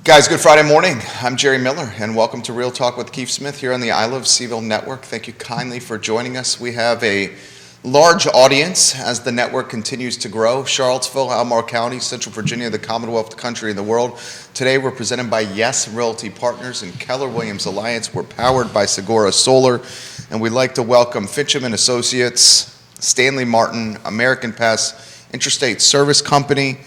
Guys, good Friday morning. I'm Jerry Miller, and welcome to Real Talk with Keith Smith here on the I Love CVille Network. Thank you kindly for joining us. We have a large audience as the network continues to grow. Charlottesville, Albemarle County, Central Virginia, the Commonwealth, the country, and the world. Today we're presented by Yes Realty Partners and Keller Williams Alliance. We're powered by Sigora Solar, and we'd like to welcome Fincham and Associates, Stanley Martin, American Pest, Intrastate Service Company,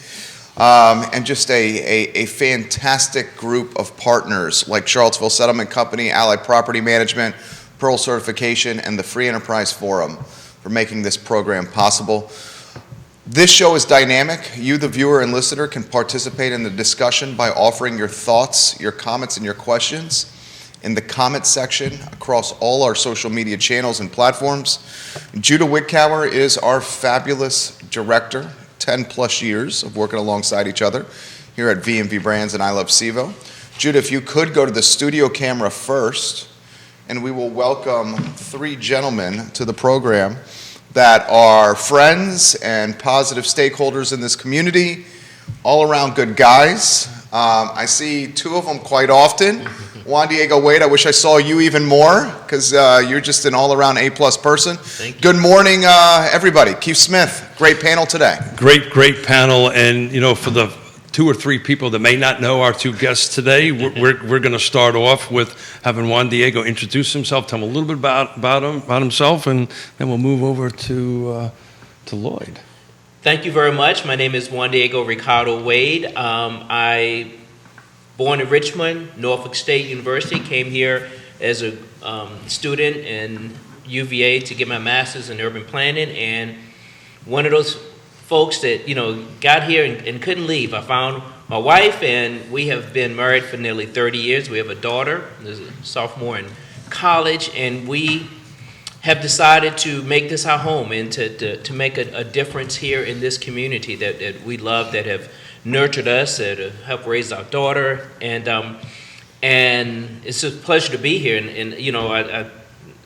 and just a fantastic group of partners like Charlottesville Settlement Company, Allied Property Management, Pearl Certification, and the Free Enterprise Forum for making this program possible. This show is dynamic. You, the viewer and listener, can participate in the discussion by offering your thoughts, your comments, and your questions in the comment section across all our social media channels and platforms. Judah Wittkower is our fabulous director. 10 plus years of working alongside each other here at V&V Brands and I Love CVille. Judah, if you could go to the studio camera first, and we will welcome three gentlemen to the program that are friends and positive stakeholders in this community, all around good guys. I see two of them quite often. Juandiego, Wade, I wish I saw you even more because you're just an all-around A-plus person. Thank you. Good morning, everybody. Keith Smith, great panel today. Great panel, and for the two or three people that may not know our two guests today, we're going to start off with having Juandiego introduce himself, tell him a little bit about himself, and then we'll move over to Lloyd. Thank you very much. My name is Juandiego Ricardo Wade. I born in Richmond, Norfolk State University, came here as a student in UVA to get my master's in urban planning, and one of those folks that got here and couldn't leave. I found my wife, and we have been married for nearly 30 years. We have a daughter, who's a sophomore in college, and we have decided to make this our home and to make a difference here in this community that we love, that have nurtured us, to help raise our daughter, and it's a pleasure to be here. And I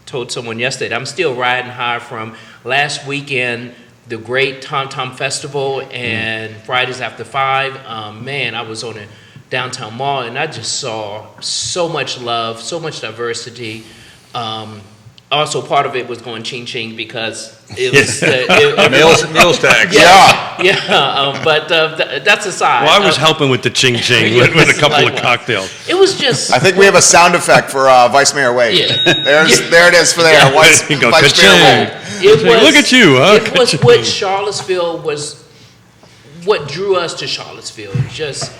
told someone yesterday, I'm still riding high from last weekend, the great Tom Tom Festival and Fridays After 5. Man, I was on a downtown mall, and I just saw so much love, so much diversity. Also, part of it was going ching-ching because it was meals tax. But that's aside. Well, I was helping with the ching-ching with a couple of cocktails. It was just. I think we have a sound effect for Vice Mayor Wade. Yeah. There it is for there. Vice Mayor Wade. Look at you, huh? It was what Charlottesville was, what drew us to Charlottesville. Just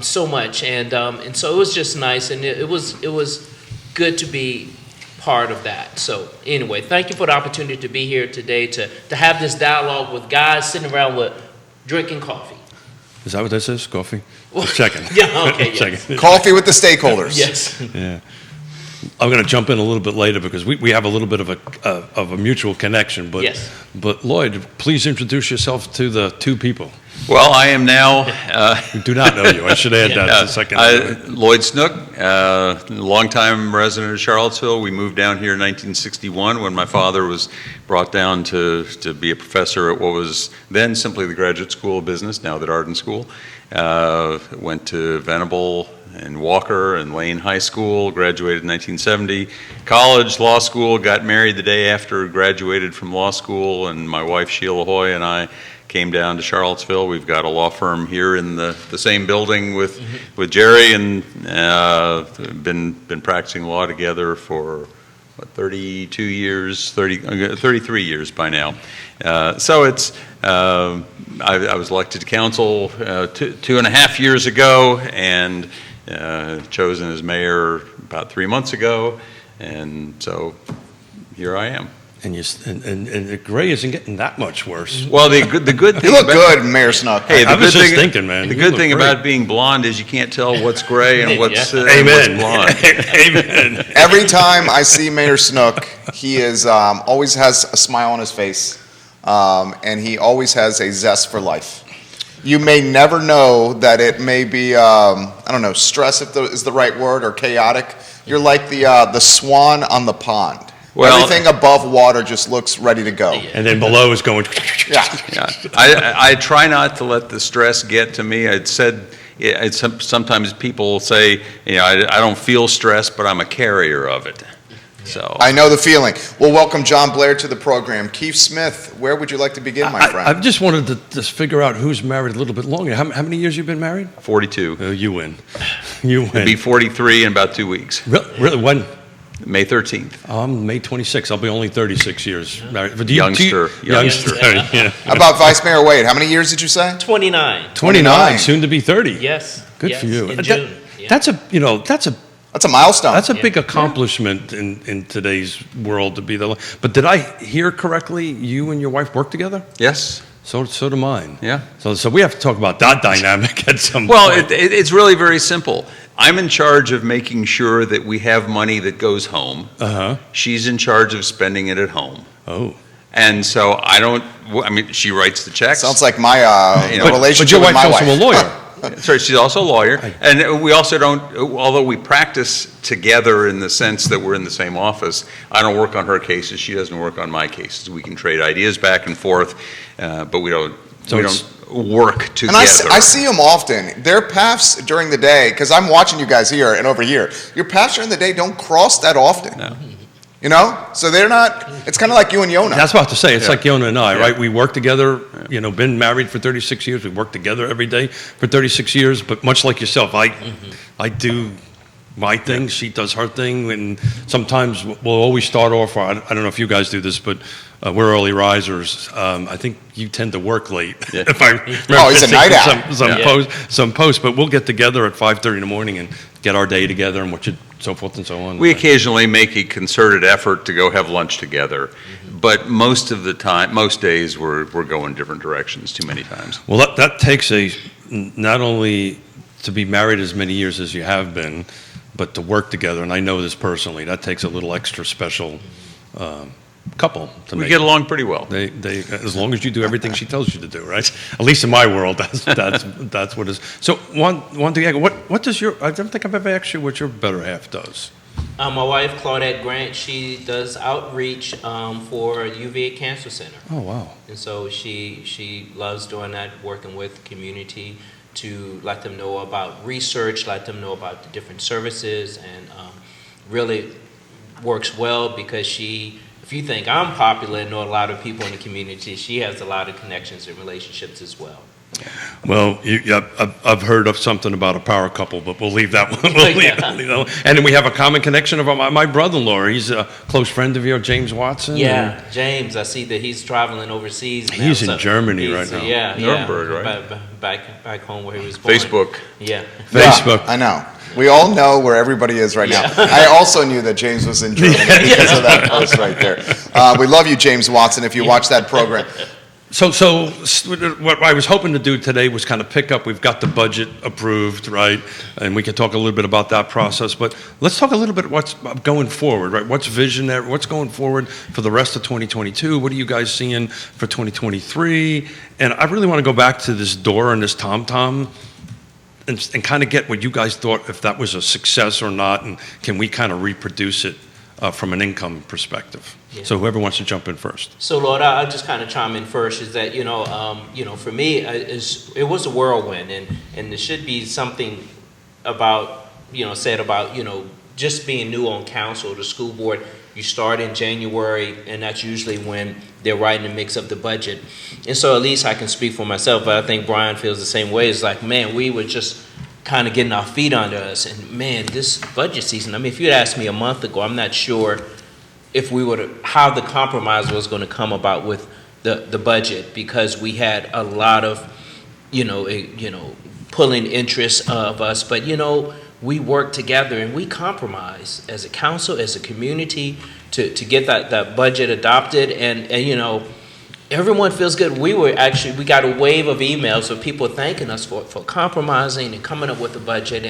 so much, and so it was just nice, and it was good to be part of that. So anyway, thank you for the opportunity to be here today to have this dialogue with guys sitting around with drinking coffee. Is that what that says? Coffee? Checking. Yeah, okay, yes. Checking. Coffee with the stakeholders. Yes. Yeah. I'm going to jump in a little bit later because we have a little bit of a mutual connection. But yes. But Lloyd, please introduce yourself to the two people. Well, I am now. We do not know you. I should add that in a second. Lloyd Snook, longtime resident of Charlottesville. We moved down here in 1961 when my father was brought down to be a professor at what was then simply the Graduate School of Business, now the Arden School. Went to Venable and Walker and Lane High School, graduated in 1970. College, law school, got married the day after graduated from law school, and my wife Sheila Hoy and I came down to Charlottesville. We've got a law firm here in the same building with Jerry, and been practicing law together for 32 years, 33 years by now. So it's I was elected to council 2.5 years ago, and chosen as mayor about 3 months ago, and so here I am. And the gray isn't getting that much worse. Well, the good thing You look good, Mayor Snook. Hey, I was just thinking, man. The good thing about being blonde is you can't tell what's gray and what's what's blonde. Amen. Every time I see Mayor Snook, he is always has a smile on his face, and he always has a zest for life. You may never know that it may be, stress is the right word, or chaotic. You're like the swan on the pond. Well, everything above water just looks ready to go. And then below is going. Yeah. I try not to let the stress get to me. I'd said sometimes people say, I don't feel stressed, but I'm a carrier of it. So I know the feeling. Well, welcome John Blair to the program. Keith Smith, where would you like to begin, my friend? I just wanted to just figure out who's married a little bit longer. How many years you been married? 42. Oh, you win. You win. Be 43 in about 2 weeks. Really? When? May 13th. I'm May 26th. I'll be only 36 years married. But Youngster. Youngster. Yeah. How about Vice Mayor Wade? How many years did you say? 29. 29, soon to be 30. Yes. Good yes, for you. in June. Yeah. That's a That's a milestone. That's a big accomplishment in today's world to be the. But did I hear correctly? You and your wife work together? Yes. So do mine. Yeah. So we have to talk about that dynamic at some Well, point. it's really very simple. I'm in charge of making sure that we have money that goes home. Uh-huh. She's in charge of spending it at home. Oh. And so she writes the checks. Sounds like my But relationship your with my wife's wife. also a lawyer. Sorry, she's also a lawyer. And we also don't, although we practice together in the sense that we're in the same office, I don't work on her cases, she doesn't work on my cases. We can trade ideas back and forth, but we don't work together. And I see them often. Their paths during the day, because I'm watching you guys here and over here, your paths during the day don't cross that often. No. You know? So they're not, it's kind of like you and Yonna. That's what I was about to say. It's like Yonna and I, Yeah. right? We work together, been married for 36 years. We work together every day for 36 years. But much like yourself, I do my thing, she does her thing. And sometimes we'll always start off, I don't know if you guys do this, but we're early risers. I think you tend to work late. Yeah. If I remember he's a seeing night owl. some posts. But we'll get together at 5:30 in the morning and get our day together and so forth and so on. We occasionally make a concerted effort to go have lunch together, but most of the time, most days, we're going different directions too many times. Well, that takes not only to be married as many years as you have been, but to work together, and I know this personally, that takes a little extra special couple to We make. get along pretty well. They as long as you do everything she tells you to do, right? At least in my world, that's what it is. So, Juandiego, what does I don't think I've ever asked you what your better half does. My wife, Claudette Grant, she does outreach for UVA Cancer Center. Oh, wow. And so she loves doing that, working with community to let them know about research, let them know about the different services, and really works well because if you think I'm popular and know a lot of people in the community, she has a lot of connections and relationships as well. Well, I've heard of something about a power couple, but we'll leave that one. We'll leave that. And then we have a common connection of my brother-in-law. He's a close friend of yours, James Watson. Yeah, James. I see that he's traveling overseas now. He's in Germany right now. Yeah, Nuremberg, right? Back home where he was born. Facebook. Yeah. Facebook. Yeah, I know. We all know where everybody is right now. I also knew that James was in Germany because of that post right there. We love you, James Watson, if you watch that program. So what I was hoping to do today was kind of pick up, we've got the budget approved, right? And we can talk a little bit about that process, but let's talk a little bit what's going forward, right? What's visionary, what's going forward for the rest of 2022? What are you guys seeing for 2023? And I really want to go back to this door and this TomTom and kind of get what you guys thought, if that was a success or not, and can we kind of reproduce it from an income perspective? Yeah. So whoever wants to jump in first. So, Lord, I'll just kind of chime in first. Is that for me, it was a whirlwind, and there should be something about said about just being new on council, the school board. You start in January, and that's usually when they're right in the mix of the budget. And so, at least I can speak for myself, but I think Brian feels the same way. It's like, man, we were just kind of getting our feet under us, and man, this budget season. I mean, if you'd asked me a month ago, I'm not sure if how the compromise was going to come about with the budget, because we had a lot of pulling interest of us, but we worked together and we compromised as a council, as a community to get that budget adopted, and everyone feels good. We got a wave of emails of people thanking us for compromising and coming up with a budget,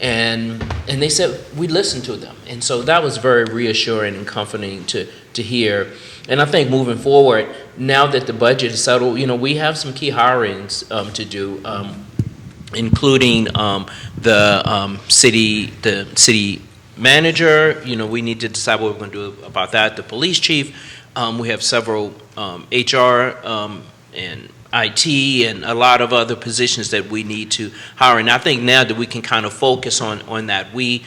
and they said we listened to them, and so that was very reassuring and comforting to hear. And I think moving forward, now that the budget is settled, we have some key hirings to do, including the city manager. We need to decide what we're going to do about that. The police chief. We have several HR and IT and a lot of other positions that we need to hire. And I think now that we can kind of focus on that, we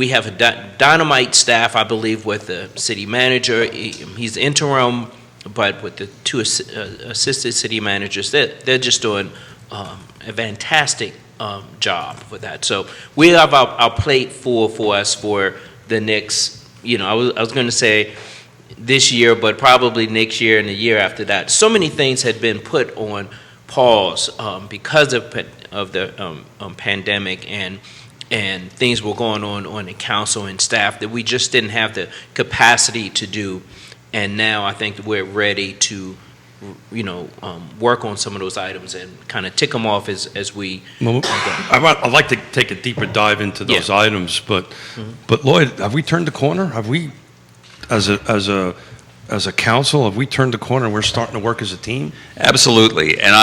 have a dynamite staff, I believe, with the city manager. He's interim, but with the two assistant city managers, they're just doing a fantastic job with that. So we have our plate full for us for the next, I was going to say this year, but probably next year and the year after that. So many things had been put on pause because of the pandemic, and things were going on in council and staff that we just didn't have the capacity to do. And now I think we're ready to work on some of those items and kind of tick them off as we go. I'd like to take a deeper dive into those items, but Lloyd, have we turned the corner? Have we, as a council, have we turned the corner and we're starting to work as a team? Absolutely, and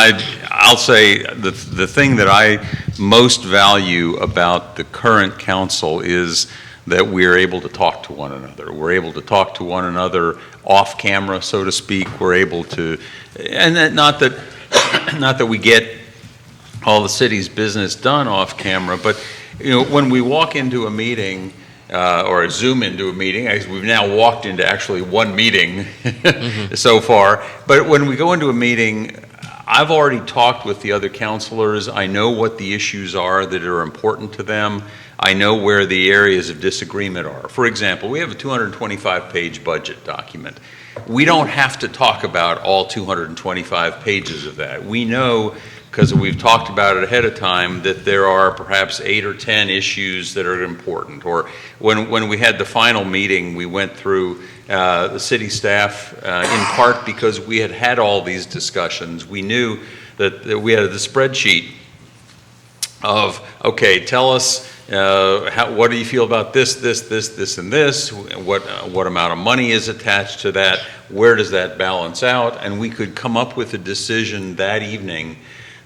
I'll say the thing that I most value about the current council is that we're able to talk to one another. We're able to talk to one another off camera, so to speak. We're able to, and not that we get all the city's business done off camera, but when we walk into a meeting or Zoom into a meeting, as we've now walked into actually one meeting so far, but when we go into a meeting, I've already talked with the other counselors. I know what the issues are that are important to them. I know where the areas of disagreement are. For example, we have a 225-page budget document. We don't have to talk about all 225 pages of that. We know, because we've talked about it ahead of time, that there are perhaps 8 or 10 issues that are important. Or when we had the final meeting, we went through the city staff, in part because we had all these discussions. We knew that we had the spreadsheet of, okay, tell us, what do you feel about this, and this? What amount of money is attached to that? Where does that balance out? And we could come up with a decision that evening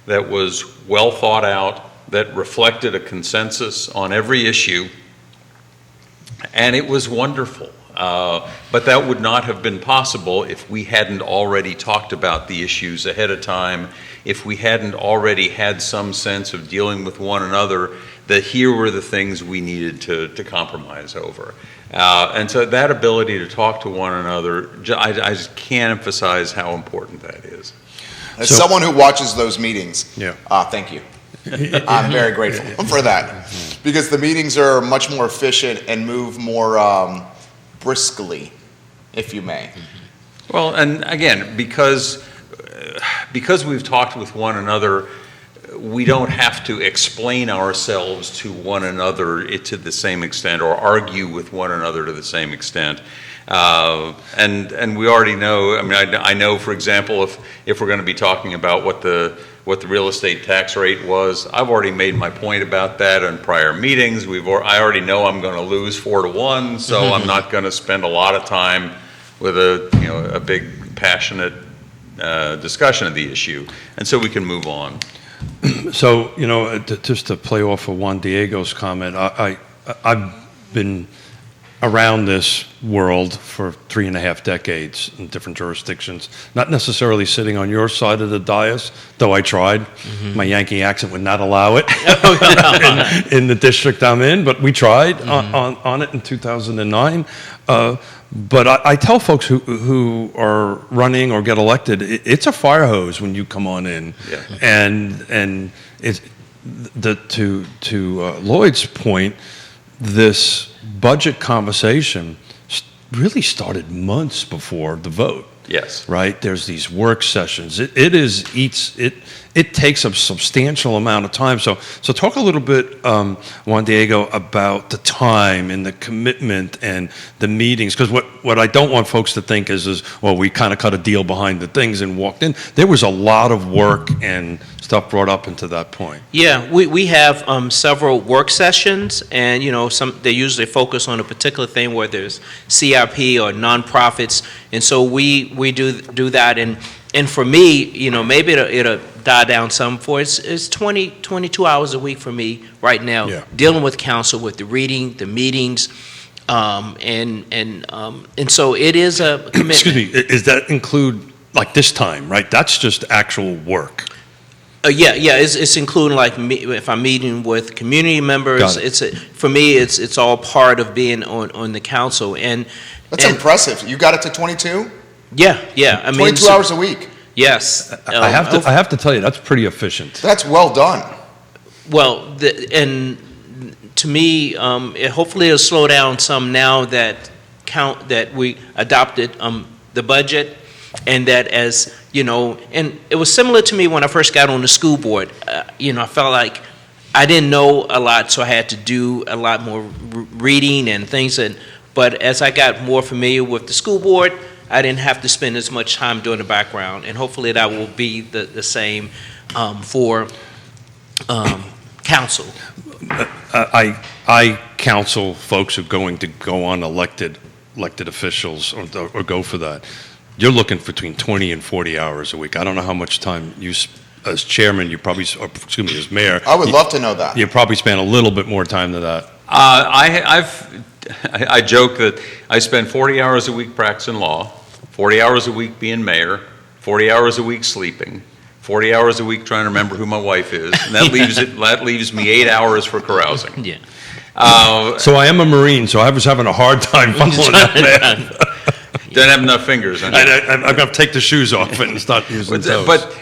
that was well thought out, that reflected a consensus on every issue, and it was wonderful. But that would not have been possible if we hadn't already talked about the issues ahead of time, if we hadn't already had some sense of dealing with one another, that here were the things we needed to compromise over. And so that ability to talk to one another, I just can't emphasize how important that is. As someone who watches those meetings, thank you. I'm very grateful for that, because the meetings are much more efficient and move more briskly, if you may. Well, and again, because we've talked with one another, we don't have to explain ourselves to one another to the same extent, or argue with one another to the same extent. And we already know. I mean, I know, for example, if we're going to be talking about what the real estate tax rate was, I've already made my point about that in prior meetings. I already know I'm going to lose 4-1, so I'm not going to spend a lot of time with a big passionate discussion of the issue, and so we can move on. So, just to play off of Juandiego's comment, I've been around this world for 3.5 decades in different jurisdictions, not necessarily sitting on your side of the dais, though I tried. My Yankee accent would not allow it in the district I'm in, but we tried on it in 2009. But I tell folks who are running or get elected, it's a fire hose when you come on in, and it's to Lloyd's point, this budget conversation really started months before the vote. Yes. Right? There's these work sessions. It takes a substantial amount of time. So talk a little bit, Juandiego, about the time and the commitment and the meetings. Because what I don't want folks to think is well, we kind of cut a deal behind the things and walked in. There was a lot of work and stuff brought up into that point. Yeah, we have several work sessions, and they usually focus on a particular thing, whether it's CIP or nonprofits, and so we do that. And for me, maybe it'll die down some for it's 22 hours a week for me right now, dealing with council, with the reading, the meetings, and so it is a commitment. Excuse me, does that include like this time, right? That's just actual work. Yeah, it's including like if I'm meeting with community members. Got it. For me, it's all part of being on the council, and That's impressive. You got it to 22? yeah. I mean, 22 hours a week. Yes, I have to tell you, that's pretty efficient. That's well done. Well, and to me, hopefully it'll slow down some now that we adopted the budget, and that as you know, and it was similar to me when I first got on the school board. I felt like I didn't know a lot, so I had to do a lot more reading and things. But as I got more familiar with the school board, I didn't have to spend as much time doing the background, and hopefully that will be the same for council. I counsel folks who are going to go on elected officials or go for that. You're looking for between 20 and 40 hours a week. I don't know how much time you, as chairman, as mayor. I would love to know that. You probably spend a little bit more time than that. I joke that I spend 40 hours a week practicing law, 40 hours a week being mayor, 40 hours a week sleeping, 40 hours a week trying to remember who my wife is, and that leaves me 8 hours for carousing. Yeah. So I am a Marine, so I was having a hard time following that, man. Don't have enough fingers. I'm going to take the shoes off and start using toes. But,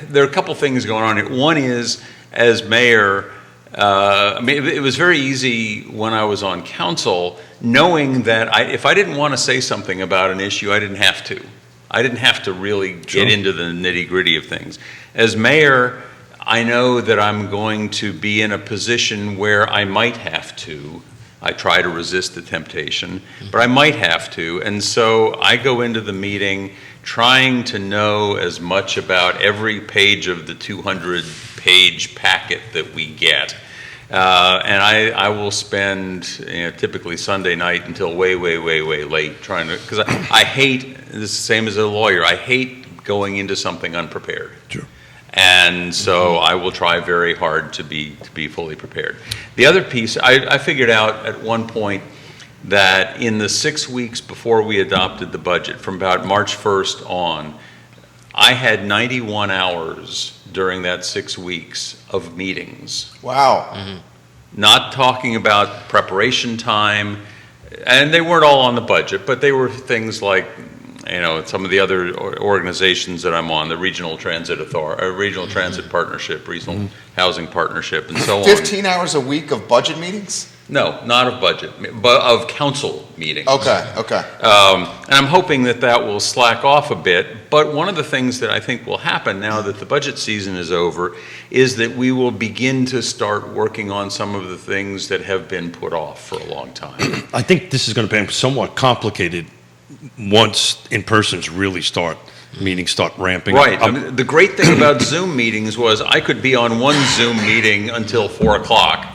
there are a couple things going on here. One is, as mayor, it was very easy when I was on council, knowing that if I didn't want to say something about an issue, I didn't have to. I didn't have to really get into the nitty-gritty of things. As mayor, I know that I'm going to be in a position where I might have to. I try to resist the temptation, but I might have to. And so I go into the meeting trying to know as much about every page of the 200-page packet that we get. And I will spend typically Sunday night until way late trying to, because I hate, this is the same as a lawyer, I hate going into something unprepared. Sure. And so I will try very hard to be fully prepared. The other piece, I figured out at one point that in the 6 weeks before we adopted the budget, from about March 1st on, I had 91 hours during that 6 weeks of meetings. Wow. Mm-hmm. Not talking about preparation time, and they weren't all on the budget, but they were things like, some of the other organizations that I'm on, the Regional Transit Authority, Regional Transit Partnership, Regional Housing Partnership, and so on. 15 hours a week of budget meetings? No, not of budget, but of council meetings. Okay. And I'm hoping that will slack off a bit. But one of the things that I think will happen now that the budget season is over is that we will begin to start working on some of the things that have been put off for a long time. I think this is going to be somewhat complicated once in-persons really meetings start ramping up. Right. The great thing about Zoom meetings was I could be on one Zoom meeting until 4 o'clock.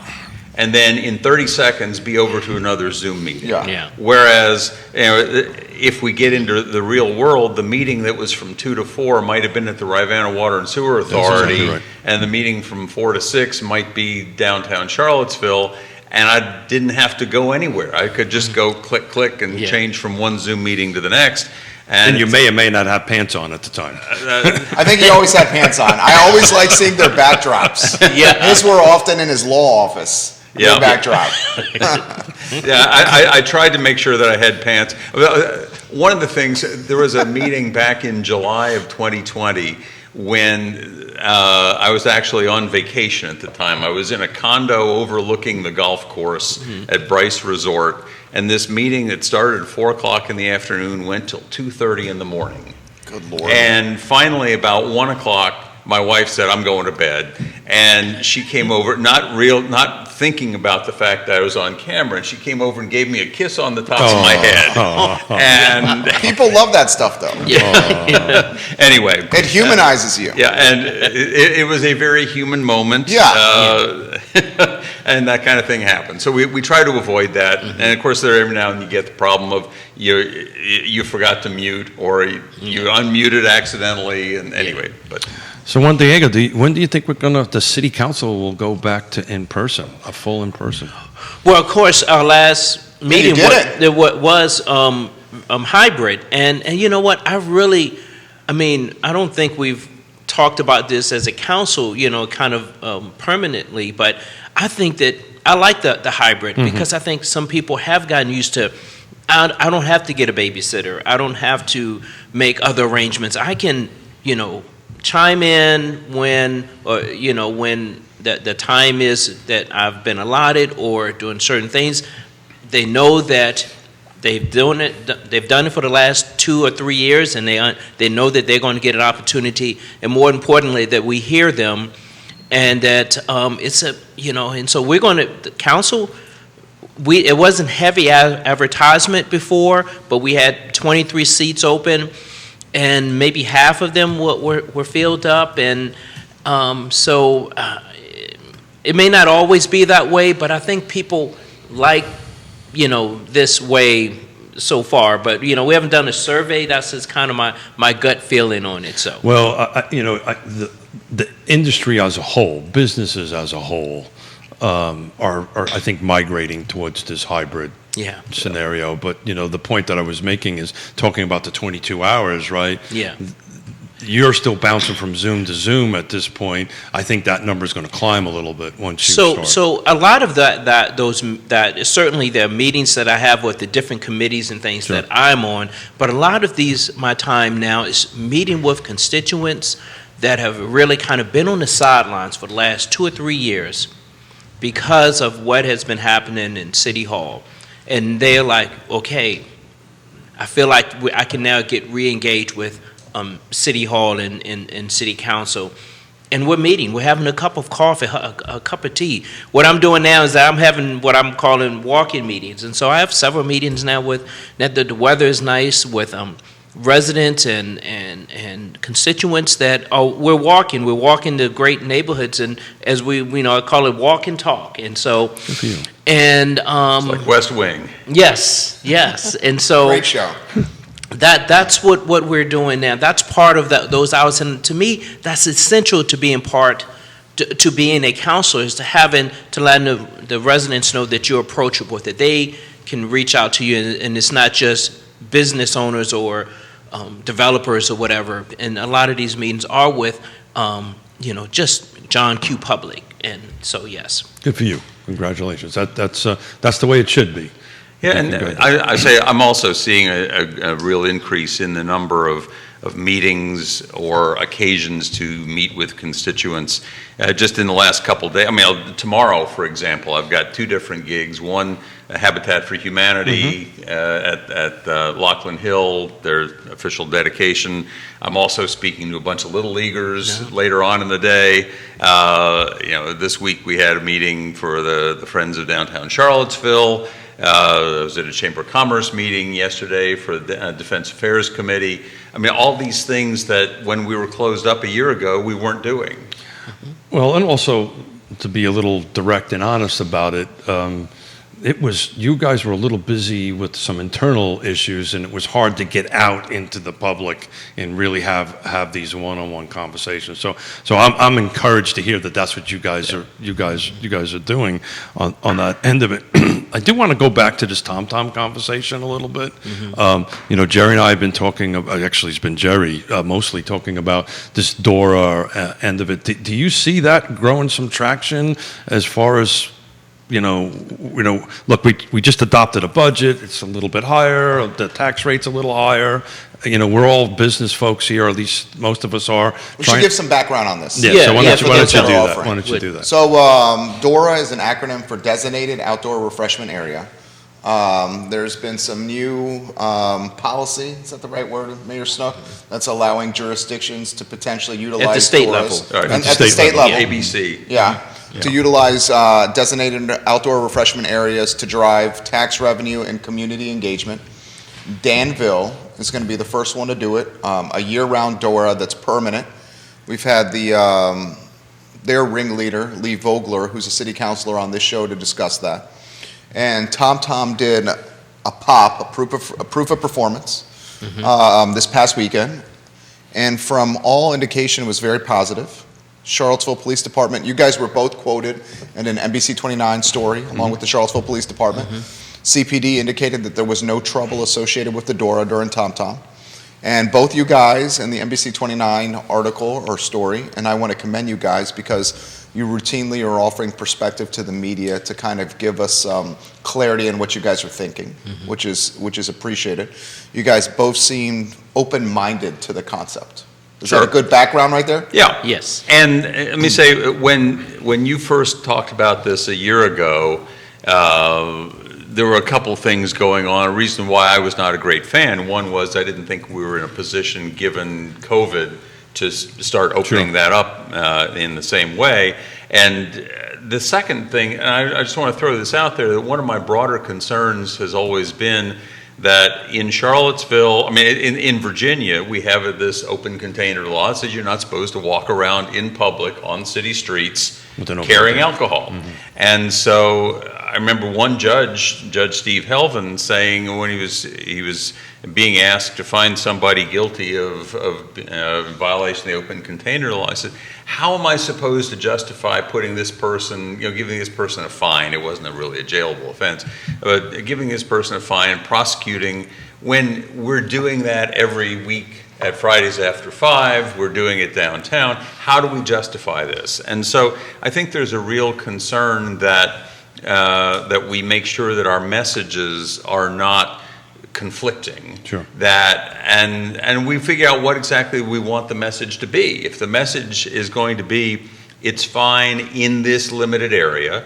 And then in 30 seconds be over to another Zoom meeting. Yeah. Whereas, if we get into the real world, the meeting that was from 2 to 4 might have been at the Rivanna Water and Sewer Authority, exactly right. And the meeting from 4 to 6 might be downtown Charlottesville, and I didn't have to go anywhere. I could just go click and change from one Zoom meeting to the next. And you may or may not have pants on at the time. I think he always had pants on. I always like seeing their backdrops. Yeah. His were often in his law office. Yeah. Their backdrop. I tried to make sure that I had pants. One of the things, there was a meeting back in July of 2020 when I was actually on vacation at the time. I was in a condo overlooking the golf course at Bryce Resort, and this meeting that started at 4 o'clock in the afternoon went till 2:30 in the morning. Good Lord. And finally, about 1 o'clock, my wife said, "I'm going to bed." And she came over, not thinking about the fact that I was on camera, and she came over and gave me a kiss on the top of my head. And people love that stuff, though. Anyway. It humanizes you. Yeah, and it was a very human moment. Yeah. And that kind of thing happened. So we try to avoid that. And of course, every now and then you get the problem of you forgot to mute, or you unmuted accidentally, and anyway, but. So Juandiego, when do you think the city council will go back to in-person, a full in-person? Well, of course, our last meeting did it. was hybrid. And you know what? I don't think we've talked about this as a council, kind of permanently, but I think that I like the hybrid because I think some people have gotten used to, I don't have to get a babysitter. I don't have to make other arrangements. I can, chime in when the time is that I've been allotted or doing certain things. They know that they've done it for the last 2 or 3 years, and they know that they're going to get an opportunity, and more importantly, that we hear them, and that and so we're going to, the council, it wasn't heavy advertisement before, but we had 23 seats open, and maybe half of them were filled up, and so it may not always be that way, but I think people like this way so far. But we haven't done a survey. That's just kind of my gut feeling on it. So Well, the industry as a whole, businesses as a whole, are I think migrating towards this hybrid scenario. But the point that I was making is talking about the 22 hours, right? Yeah. You're still bouncing from Zoom to Zoom at this point. I think that number is going to climb a little bit once you start. So a lot of that certainly there are meetings that I have with the different committees and things that I'm on, but a lot of my time now is meeting with constituents that have really kind of been on the sidelines for the last 2 or 3 years because of what has been happening in City Hall. And they're like, okay, I feel like I can now get re-engaged with City Hall and City Council. And we're having a cup of coffee, a cup of tea. What I'm doing now is that I'm having what I'm calling walk-in meetings. And so I have several meetings now that the weather is nice, with residents and constituents that we're walking the great neighborhoods, and as I call it, walk and talk. And so, Good for you. and It's like West Wing. yes, and so Great show. that's what we're doing now. That's part of those hours, and to me, that's essential to being to being a counselor, is to letting the residents know that you're approachable, that they can reach out to you, and it's not just business owners or developers or whatever. And a lot of these meetings are with just John Q. Public, and so yes. Good for you. Congratulations. That's the way it should be. Yeah, and I say I'm also seeing a real increase in the number of meetings or occasions to meet with constituents just in the last couple of days. I mean, tomorrow, for example, I've got 2 different gigs. One, Habitat for Humanity at Lachlan Hill, their official dedication. I'm also speaking to a bunch of Little Leaguers later on in the day. This week we had a meeting for the Friends of Downtown Charlottesville. I was at a Chamber of Commerce meeting yesterday for the Defense Affairs Committee. I mean, all these things that when we were closed up a year ago, we weren't doing. Well, and also, to be a little direct and honest about it, you guys were a little busy with some internal issues, and it was hard to get out into the public and really have these one-on-one conversations. So I'm encouraged to hear that that's what you guys are doing on that end of it. I do want to go back to this TomTom conversation a little bit. Jerry and I have been talking. Actually, it's been Jerry mostly talking about this DORA end of it. Do you see that growing some traction as far as? Look, we just adopted a budget. It's a little bit higher. The tax rate's a little higher. We're all business folks here, or at least most of us are. We should give some background on this. So why don't you do that? So DORA is an acronym for Designated Outdoor Refreshment Area. There's been some new policy, is that the right word, Mayor Snook? That's allowing jurisdictions to potentially utilize at the state DORAs. level. At the state level. ABC. Yeah. To utilize designated outdoor refreshment areas to drive tax revenue and community engagement. Danville is going to be the first one to do it, a year-round DORA that's permanent. We've had their ringleader, Lee Vogler, who's a city councilor, on this show to discuss that. And TomTom did a proof of performance this past weekend, and from all indication it was very positive. Charlottesville Police Department, you guys were both quoted in an NBC 29 story along with the Charlottesville Police Department, CPD indicated that there was no trouble associated with the Dora during Tom Tom. And both you guys and the NBC 29 article or story, and I want to commend you guys because you routinely are offering perspective to the media to kind of give us clarity in what you guys are thinking, which is appreciated. You guys both seem open-minded to the concept. Is that a good background right there? Yeah. Yes. And let me say, when you first talked about this a year ago, there were a couple things going on. A reason why I was not a great fan. One was I didn't think we were in a position, given COVID, to start opening that up in the same way. And the second thing, and I just want to throw this out there, that one of my broader concerns has always been that in Charlottesville, I mean, in Virginia, we have this open container law that says you're not supposed to walk around in public on city streets carrying alcohol. And so I remember one judge, Judge Steve Helvin, saying when he was being asked to find somebody guilty of violation of the open container law, I said, how am I supposed to justify putting this person, giving this person a fine? It wasn't really a jailable offense, but giving this person a fine and prosecuting when we're doing that every week at Fridays after 5, we're doing it downtown. How do we justify this? And so I think there's a real concern that we make sure that our messages are not conflicting. Sure. And we figure out what exactly we want the message to be. If the message is going to be, it's fine in this limited area,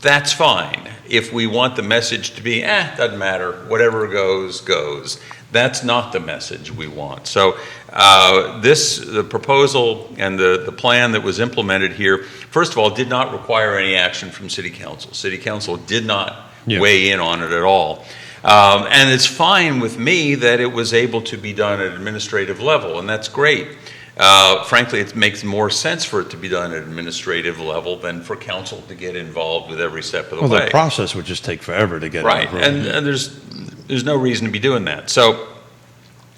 that's fine. If we want the message to be, doesn't matter, whatever goes, goes, that's not the message we want. So the proposal and the plan that was implemented here, first of all, did not require any action from City Council. City Council did not weigh in on it at all. And it's fine with me that it was able to be done at an administrative level, and that's great. Frankly, it makes more sense for it to be done at an administrative level than for council to get involved with every step of the way. Well, the process would just take forever to get right, and there's no reason to be doing that. So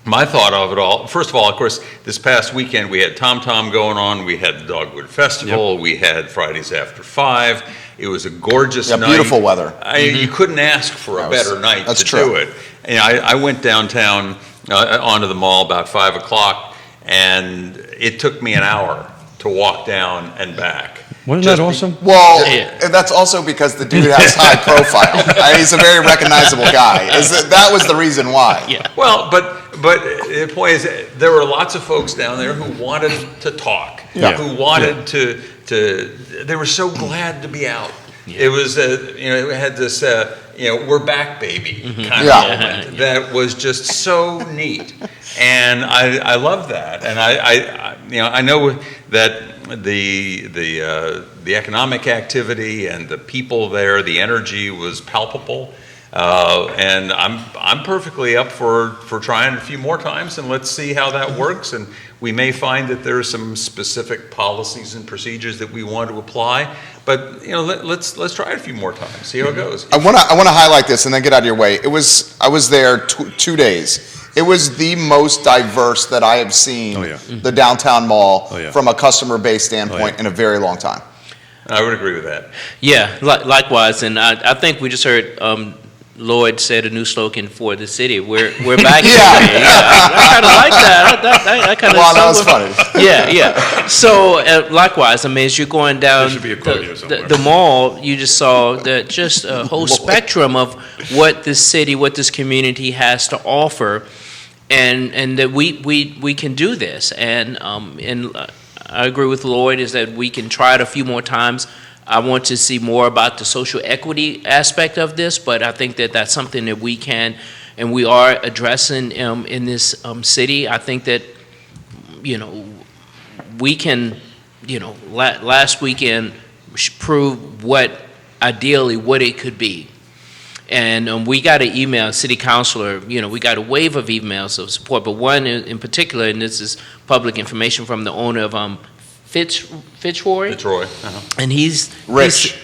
my thought of it all, first of all, of course, this past weekend we had Tom Tom going on, we had the Dogwood Festival, we had Fridays After 5. It was a gorgeous night. Beautiful weather. You couldn't ask for a better night to do it. And I went downtown onto the mall about 5 o'clock, and it took me an hour to walk down and back. Wasn't that awesome? Well, and that's also because the dude has high profile. He's a very recognizable guy. That was the reason why. Yeah. Well, but the point is, there were lots of folks down there who wanted to talk, who wanted to. They were so glad to be out. Yeah. It was, it had this, we're back, baby kind of moment that was just so neat, and I love that, and I know that the economic activity and the people there, the energy was palpable. And I'm perfectly up for trying a few more times, and let's see how that works. And we may find that there are some specific policies and procedures that we want to apply, but let's try it a few more times, see how it goes. I want to highlight this and then get out of your way. I was there 2 days. It was the most diverse that I have seen the downtown mall from a customer base standpoint in a very long time. I would agree with that. Yeah, likewise, and I think we just heard Lloyd said a new slogan for the city. We're back. I kind of like that. I kind of. Wow, that was funny. Yeah. So likewise, I mean, as you're going down the mall, you just saw just a whole spectrum of what this city, what this community has to offer, and that we can do this. And I agree with Lloyd is that we can try it a few more times. I want to see more about the social equity aspect of this, but I think that that's something that we can and we are addressing in this city. I think that, we can, last weekend prove ideally what it could be. And we got an email, city councilor, we got a wave of emails of support, but one in particular, and this is public information from the owner of Fitzroy. And he's Rich.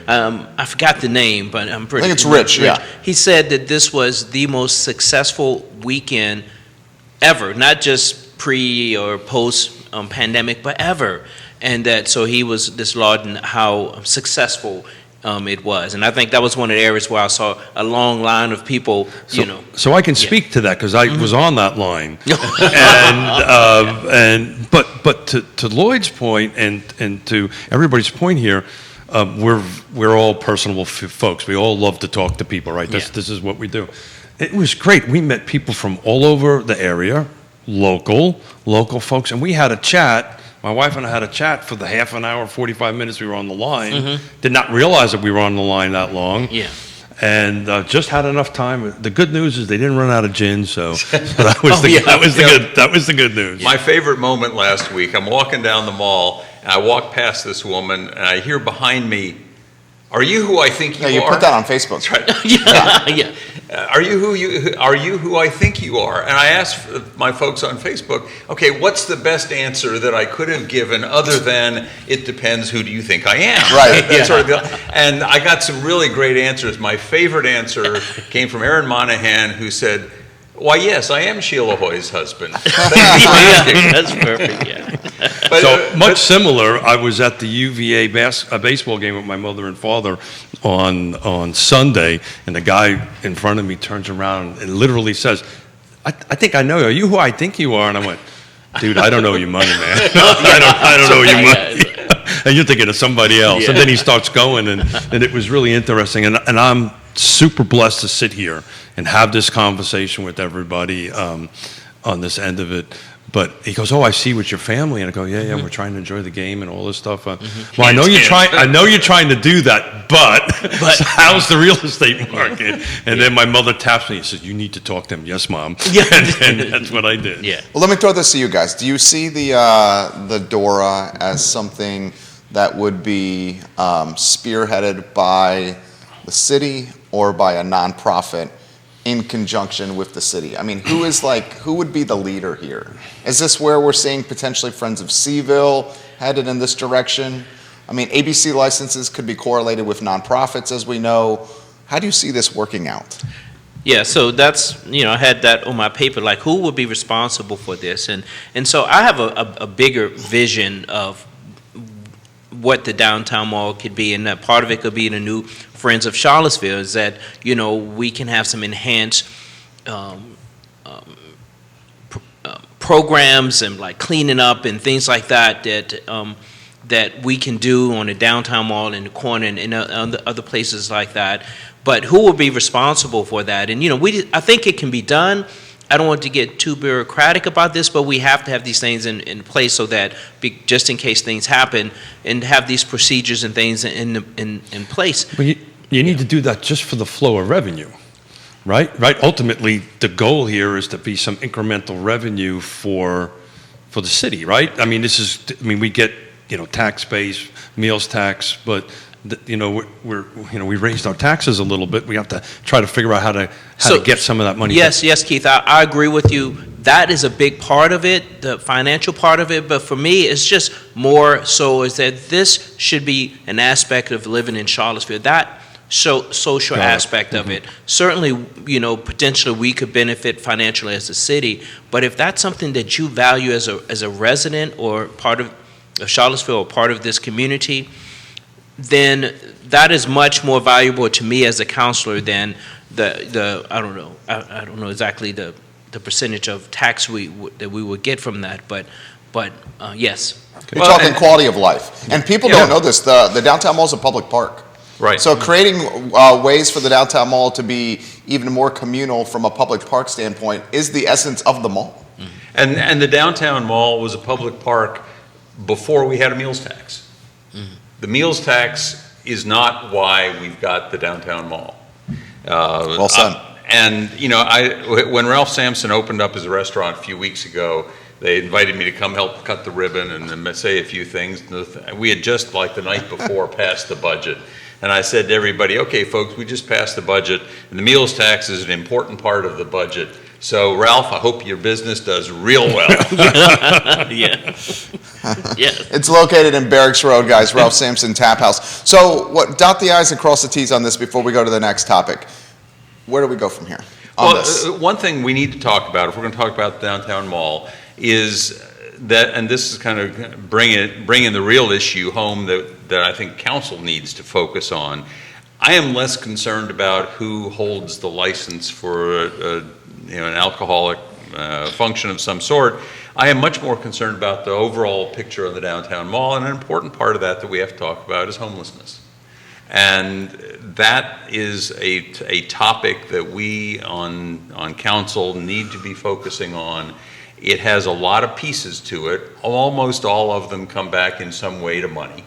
I forgot the name, but I'm pretty. I think it's Rich. Yeah. He said that this was the most successful weekend ever, not just pre or post pandemic, but ever, and that so he was just lauding how successful it was. And I think that was one of the areas where I saw a long line of people, So I can speak to that because I was on that line. But to Lloyd's point and to everybody's point here, we're all personable folks. We all love to talk to people, right? This is what we do. It was great. We met people from all over the area, local folks, and we had a chat. My wife and I had a chat for the half an hour, 45 minutes we were on the line. Did not realize that we were on the line that long. Yeah. And just had enough time. The good news is they didn't run out of gin, so that was the good news. My favorite moment last week, I'm walking down the mall, and I walk past this woman, and I hear behind me, "Are you who I think you are?" You put that on Facebook. That's right. Yeah. Are you who I think you are? And I asked my folks on Facebook, okay, what's the best answer that I could have given other than "it depends, who do you think I am?" Right. That's sort of and I got some really great answers. My favorite answer came from Aaron Monahan, who said, "Why, yes, I am Sheila Hoy's husband." That's perfect, yeah. Much similar, I was at the UVA baseball game with my mother and father on Sunday, and the guy in front of me turns around and literally says, I think I know you. Are you who I think you are? And I went, dude, I don't know your money, man. I don't know your money. And you're thinking of somebody else. Yeah. And then he starts going, and it was really interesting. And I'm super blessed to sit here and have this conversation with everybody on this end of it. But he goes, "Oh, I see with your family," and I go, "Yeah, we're trying to enjoy the game and all this stuff." Well, I know you're trying to do that, but how's the real estate market? And then my mother taps me and says, "You need to talk to him." "Yes, Mom." Yeah. and that's what I did. Yeah. Well, let me throw this to you guys. Do you see the DORA as something that would be spearheaded by the city or by a nonprofit in conjunction with the city? I mean, who would be the leader here? Is this where we're seeing potentially Friends of CVille headed in this direction? I mean, ABC licenses could be correlated with nonprofits, as we know. How do you see this working out? Yeah, so that's, I had that on my paper, like who would be responsible for this? And so I have a bigger vision of what the downtown mall could be, and that part of it could be the new Friends of Charlottesville, is that, we can have some enhanced programs and like cleaning up and things like that that we can do on the downtown mall in the corner and other places like that. But who will be responsible for that? And I think it can be done. I don't want to get too bureaucratic about this, but we have to have these things in place so that just in case things happen, and have these procedures and things in place. Well, you need to do that just for the flow of revenue. Right. Ultimately, the goal here is to be some incremental revenue for the city, right? I mean, we get tax base, meals tax, but we raised our taxes a little bit. We have to try to figure out how to get some of that money. Yes, Keith, I agree with you. That is a big part of it, the financial part of it. But for me, it's just more so is that this should be an aspect of living in Charlottesville. That social aspect of it. Certainly, potentially we could benefit financially as a city, but if that's something that you value as a resident or part of Charlottesville or part of this community, then that is much more valuable to me as a counselor than the I don't know exactly the percentage of tax that we would get from that, but yes. You're talking quality of life, and people don't know this. The downtown mall is a public park. Right. So creating ways for the downtown mall to be even more communal from a public park standpoint is the essence of the mall. And the downtown mall was a public park before we had a meals tax. The meals tax is not why we've got the downtown mall. Well said. When Ralph Sampson opened up his restaurant a few weeks ago, they invited me to come help cut the ribbon and say a few things. We had just, like the night before, passed the budget. And I said to everybody, okay, folks, we just passed the budget, and the meals tax is an important part of the budget. So, Ralph, I hope your business does real well. Yeah. It's located in Barracks Road, guys, Ralph Sampson Tap House. So, dot the I's and cross the T's on this before we go to the next topic. Where do we go from here on this? One thing we need to talk about, if we're going to talk about the downtown mall, is that, and this is kind of bringing the real issue home that I think council needs to focus on. I am less concerned about who holds the license for an alcoholic function of some sort. I am much more concerned about the overall picture of the downtown mall, and an important part of that we have to talk about is homelessness. And that is a topic that we on council need to be focusing on. It has a lot of pieces to it. Almost all of them come back in some way to money.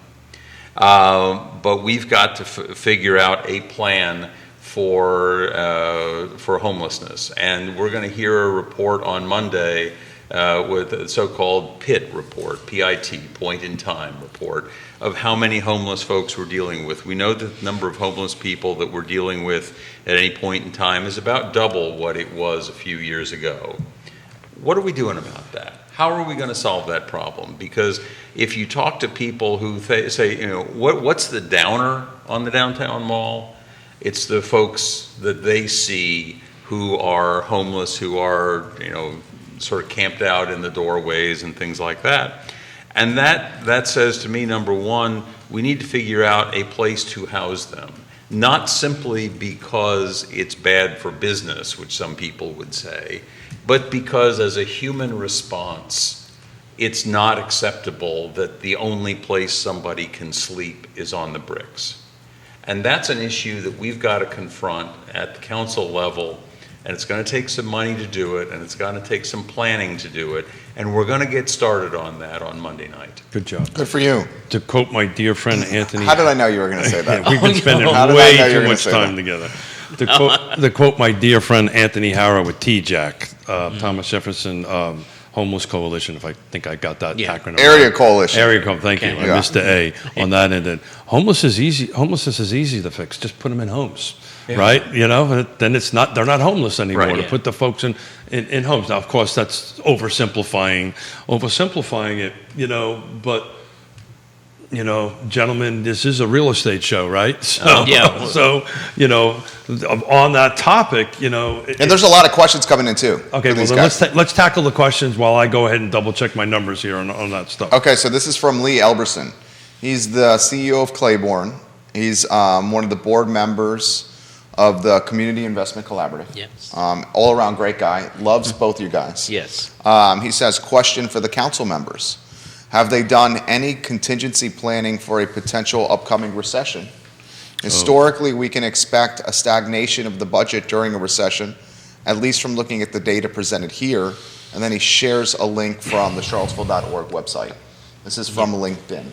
But we've got to figure out a plan for homelessness. And we're going to hear a report on Monday with a so-called PIT report, P-I-T, point in time report, of how many homeless folks we're dealing with. We know that the number of homeless people that we're dealing with at any point in time is about double what it was a few years ago. What are we doing about that? How are we going to solve that problem? Because if you talk to people who say, what's the downer on the downtown mall? It's the folks that they see who are homeless, who are, sort of camped out in the doorways and things like that. And that says to me, number one, we need to figure out a place to house them. Not simply because it's bad for business, which some people would say, but because as a human response, it's not acceptable that the only place somebody can sleep is on the bricks. And that's an issue that we've got to confront at the council level, and it's going to take some money to do it, and it's going to take some planning to do it, and we're going to get started on that on Monday night. Good job. Good for you. To quote my dear friend Anthony. How did I know you were going to say that? We've been spending How did I know way you were too gonna much say time that? together. To quote my dear friend Anthony Harrow with T-Jack, Thomas Jefferson Homeless Coalition, if I think I got that acronym. Area right. Coalition. Area Co. Thank you. I Yeah. missed the A on that end. And homelessness is easy to fix. Just put them in homes, right? Then they're not homeless anymore. Right. To Yeah. put the folks in homes. Now, of course, that's oversimplifying it, but. Gentlemen, this is a real estate show, right? So, Yeah. So, on that topic, And there's a lot of questions coming in too. okay. for Well, these then guys. let's tackle the questions while I go ahead and double check my numbers here on that stuff. Okay, so this is from Lee Elberson. He's the CEO of Claiborne. He's one of the board members of the Community Investment Collaborative. Yes. All around great guy. Loves both you guys. Yes. He says, question for the council members. Have they done any contingency planning for a potential upcoming recession? Historically, we can expect a stagnation of the budget during a recession, at least from looking at the data presented here. And then he shares a link from the charlottesville.org website. This is from LinkedIn.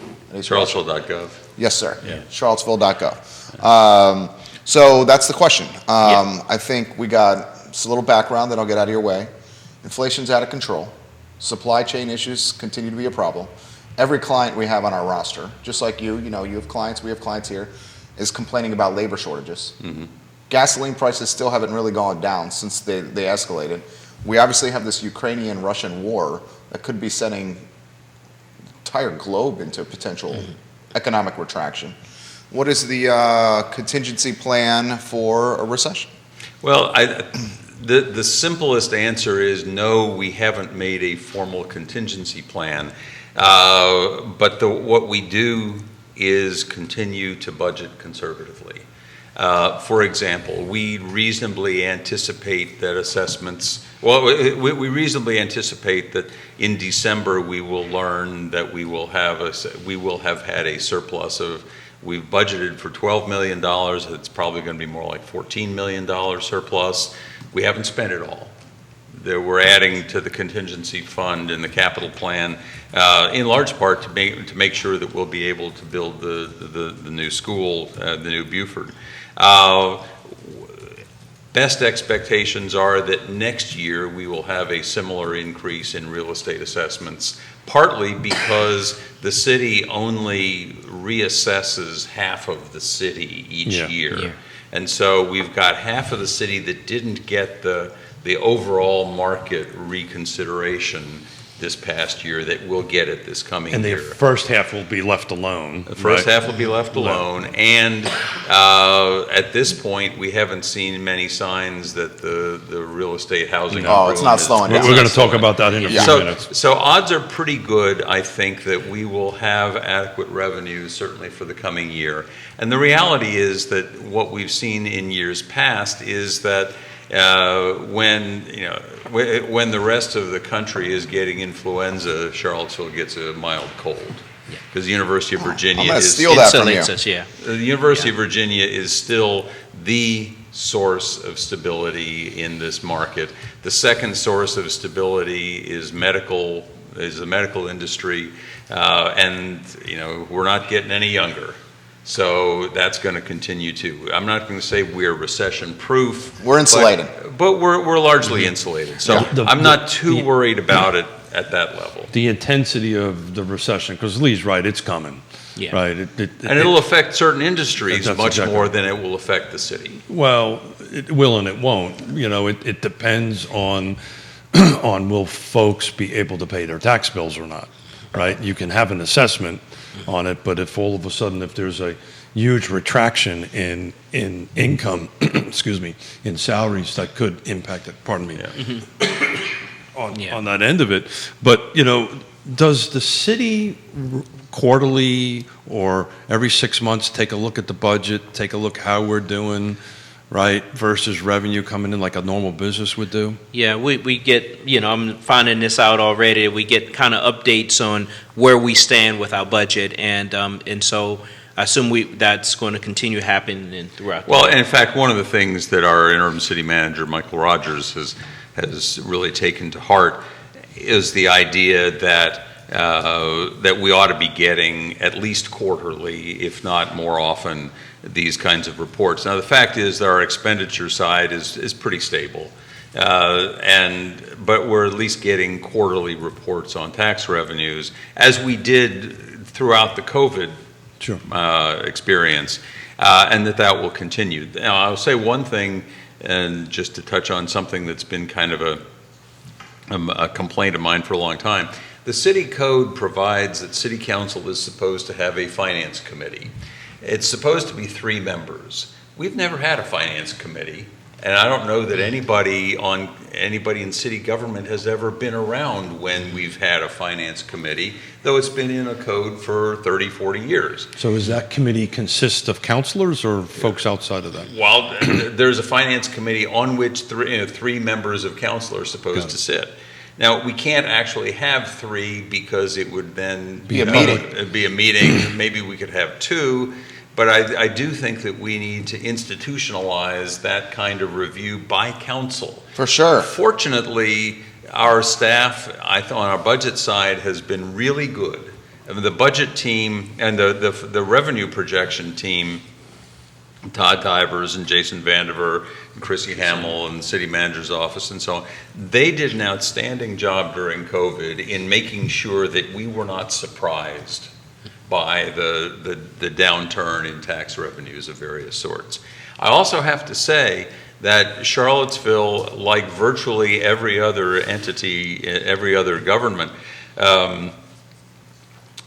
Charlottesville.gov. Yes, sir. Yeah. Charlottesville.gov. So that's the question. I think we got just a little background that I'll get out of your way. Inflation's out of control. Supply chain issues continue to be a problem. Every client we have on our roster, just like you have clients, we have clients here, is complaining about labor shortages. Mm-hmm. Gasoline prices still haven't really gone down since they escalated. We obviously have this Ukrainian-Russian war that could be sending the entire globe into potential economic retraction. What is the contingency plan for a recession? Well, the simplest answer is no, we haven't made a formal contingency plan. But what we do is continue to budget conservatively. For example, we reasonably anticipate that we reasonably anticipate that in December we will learn that we will have had a surplus of. We've budgeted for $12 million. It's probably going to be more like $14 million surplus. We haven't spent it all. We're adding to the contingency fund in the capital plan, in large part to make sure that we'll be able to build the new school, the new Buford. Best expectations are that next year we will have a similar increase in real estate assessments, partly because the city only reassesses half of the city each year. Yeah. And so we've got half of the city that didn't get the overall market reconsideration this past year that we'll get it this coming And the year. first half will be left alone. The first right? half will be left alone, and at this point, we haven't seen many signs that the real estate housing. No, it's not improvement is- slowing We're down. going to talk about that in a few So, minutes. so odds are pretty good, I think, that we will have adequate revenues certainly for the coming year. And the reality is that what we've seen in years past is that when the rest of the country is getting influenza, Charlottesville gets a mild cold. Because the University of Virginia I'm gonna is steal that from you. Insulates us, yeah. the University of Virginia is still the source of stability in this market. The second source of stability is the medical industry, and we're not getting any younger. So that's going to continue too. I'm not going to say we're recession-proof. We're insulated. But we're largely insulated. So Yeah. I'm not too worried about it at that level. The intensity of the recession, because Lee's right, it's coming. Yeah. Right. And it'll affect certain industries That's much exactly more right. than it will affect the city. Well, it will and it won't. It depends on will folks be able to pay their tax bills or not, right? You can have an assessment on it, but if all of a sudden, if there's a huge retraction in income, excuse me, in salaries, that could impact it, pardon me, Yeah. on that end of it. But, does the city quarterly or every 6 months take a look at the budget, take a look how we're doing, right, versus revenue coming in like a normal business would do? Yeah, we get, I'm finding this out already. We get kind of updates on where we stand with our budget, and so I assume that's going to continue happening throughout. Well, and in fact, one of the things that our interim city manager, Michael Rogers, has really taken to heart is the idea that we ought to be getting at least quarterly, if not more often, these kinds of reports. Now, the fact is that our expenditure side is pretty stable, but we're at least getting quarterly reports on tax revenues, as we did throughout the COVID Sure. experience, and that will continue. Now, I'll say one thing, and just to touch on something that's been kind of a complaint of mine for a long time. The city code provides that city council is supposed to have a finance committee. It's supposed to be 3 members. We've never had a finance committee, and I don't know that anybody in city government has ever been around when we've had a finance committee, though it's been in a code for 30, 40 years. So is that committee consist of counselors or folks outside of that? Well, there's a finance committee on which 3 members of council are supposed to sit. Now, we can't actually have 3 because it would then Be a meeting. It'd be a meeting. Maybe we could have 2, but I do think that we need to institutionalize that kind of review by council. For sure. Fortunately, our staff, on our budget side, has been really good. I mean, the budget team and the revenue projection team, Todd Divers and Jason Vandiver and Chrissy Hamill and the city manager's office and so on, they did an outstanding job during COVID in making sure that we were not surprised by the downturn in tax revenues of various sorts. I also have to say that Charlottesville, like virtually every other entity, every other government,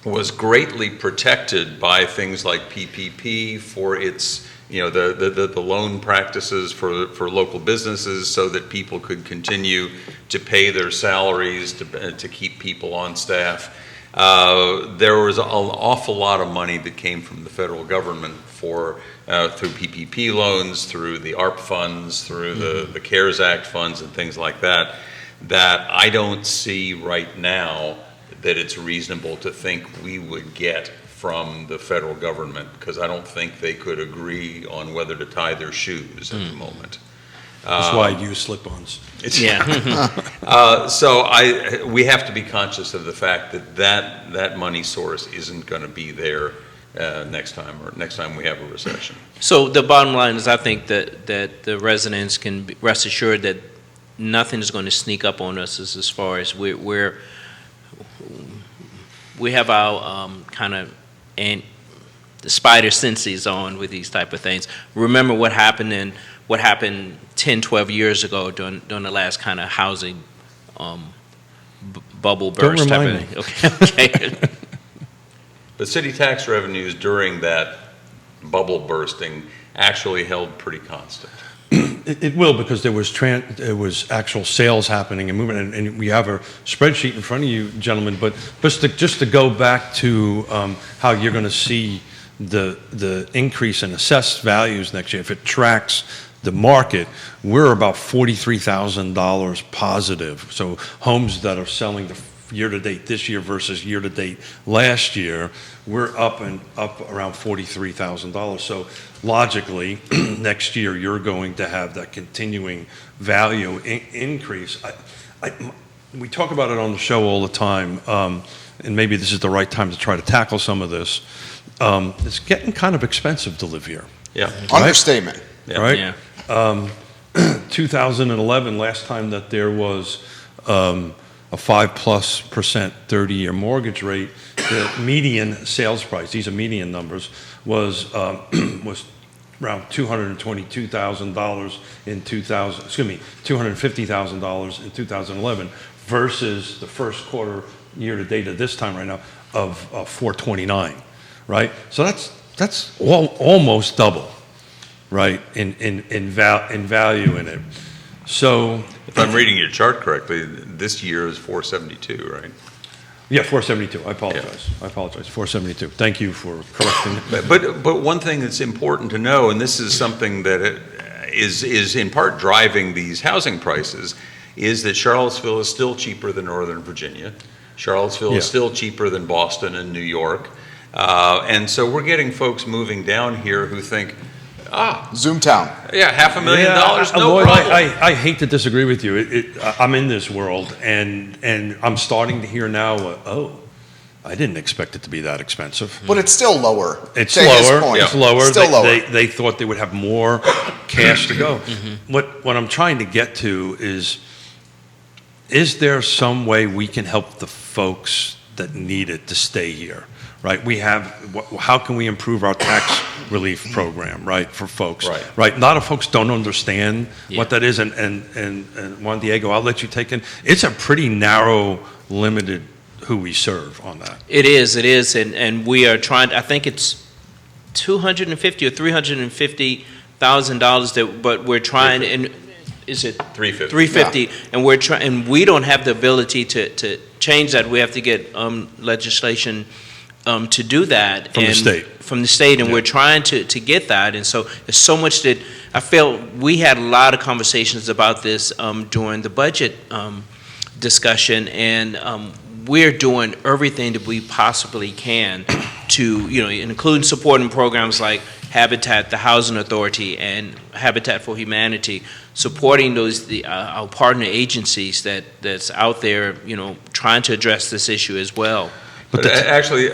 was greatly protected by things like PPP for its, the loan practices for local businesses so that people could continue to pay their salaries to keep people on staff. There was an awful lot of money that came from the federal government through PPP loans, through the ARP funds, through the CARES Act funds and things like that I don't see right now that it's reasonable to think we would get from the federal government, because I don't think they could agree on whether to tie their shoes at the moment. That's why I use slip-ons. Yeah. So we have to be conscious of the fact that money source isn't going to be there next time we have a recession. So the bottom line is, I think that the residents can rest assured that nothing is going to sneak up on us as far as we have our kind of the spider senses on with these type of things. Remember what happened 10, 12 years ago during the last kind of housing bubble Don't burst type remind of thing. Okay. But city tax revenues during that bubble bursting actually held pretty constant. It will, because there was actual sales happening and movement, and we have a spreadsheet in front of you, gentlemen. But just to go back to how you're going to see the increase in assessed values next year, if it tracks the market, we're about $43,000 positive. So homes that are selling the year-to-date this year versus year-to-date last year, we're up around $43,000. So logically, next year you're going to have that continuing value increase. We talk about it on the show all the time, and maybe this is the right time to try to tackle some of this. It's getting kind of expensive to live here. Yeah. Understatement. Yeah. Right? Yeah. 2011, last time that there was a 5+% 30-year mortgage rate, the median sales price, these are median numbers, was around $222,000 in 2000, $250,000 in 2011 versus the first quarter year to date of this time right now of 429, right? So that's almost double, right, in value in it. So If I'm reading your chart correctly, this year is 472, right? yeah, 472. I apologize. 472. Thank you for correcting it. But one thing that's important to know, and this is something that is in part driving these housing prices, is that Charlottesville is still cheaper than Northern Virginia. Charlottesville is still cheaper than Boston and New York. And so we're getting folks moving down here who think, Zoomtown. yeah, $500,000, no Lloyd, problem. I hate to disagree with you. I'm in this world, and I'm starting to hear now, I didn't expect it to be that expensive. But it's still lower. It's to his lower. point. It's lower. Still lower. They thought they would have more cash to go. What I'm trying to get to is there some way we can help the folks that need it to stay here? Right, how can we improve our tax relief program, right, for folks? Right. A lot of folks don't understand what that is, and Juandiego, I'll let you take it. It's a pretty narrow, limited who we serve on that. It is, and we are trying. I think it's $250,000 or $350,000 but we're trying. And is it 350? 350, and we're trying, and we don't have the ability to change that. We have to get legislation to do that From the state, and we're trying to get that. And so there's so much that I felt we had a lot of conversations about this during the budget discussion, and we're doing everything that we possibly can to, including supporting programs like Habitat, the Housing Authority, and Habitat for Humanity, supporting our partner agencies that's out there, trying to address this issue as well. But actually,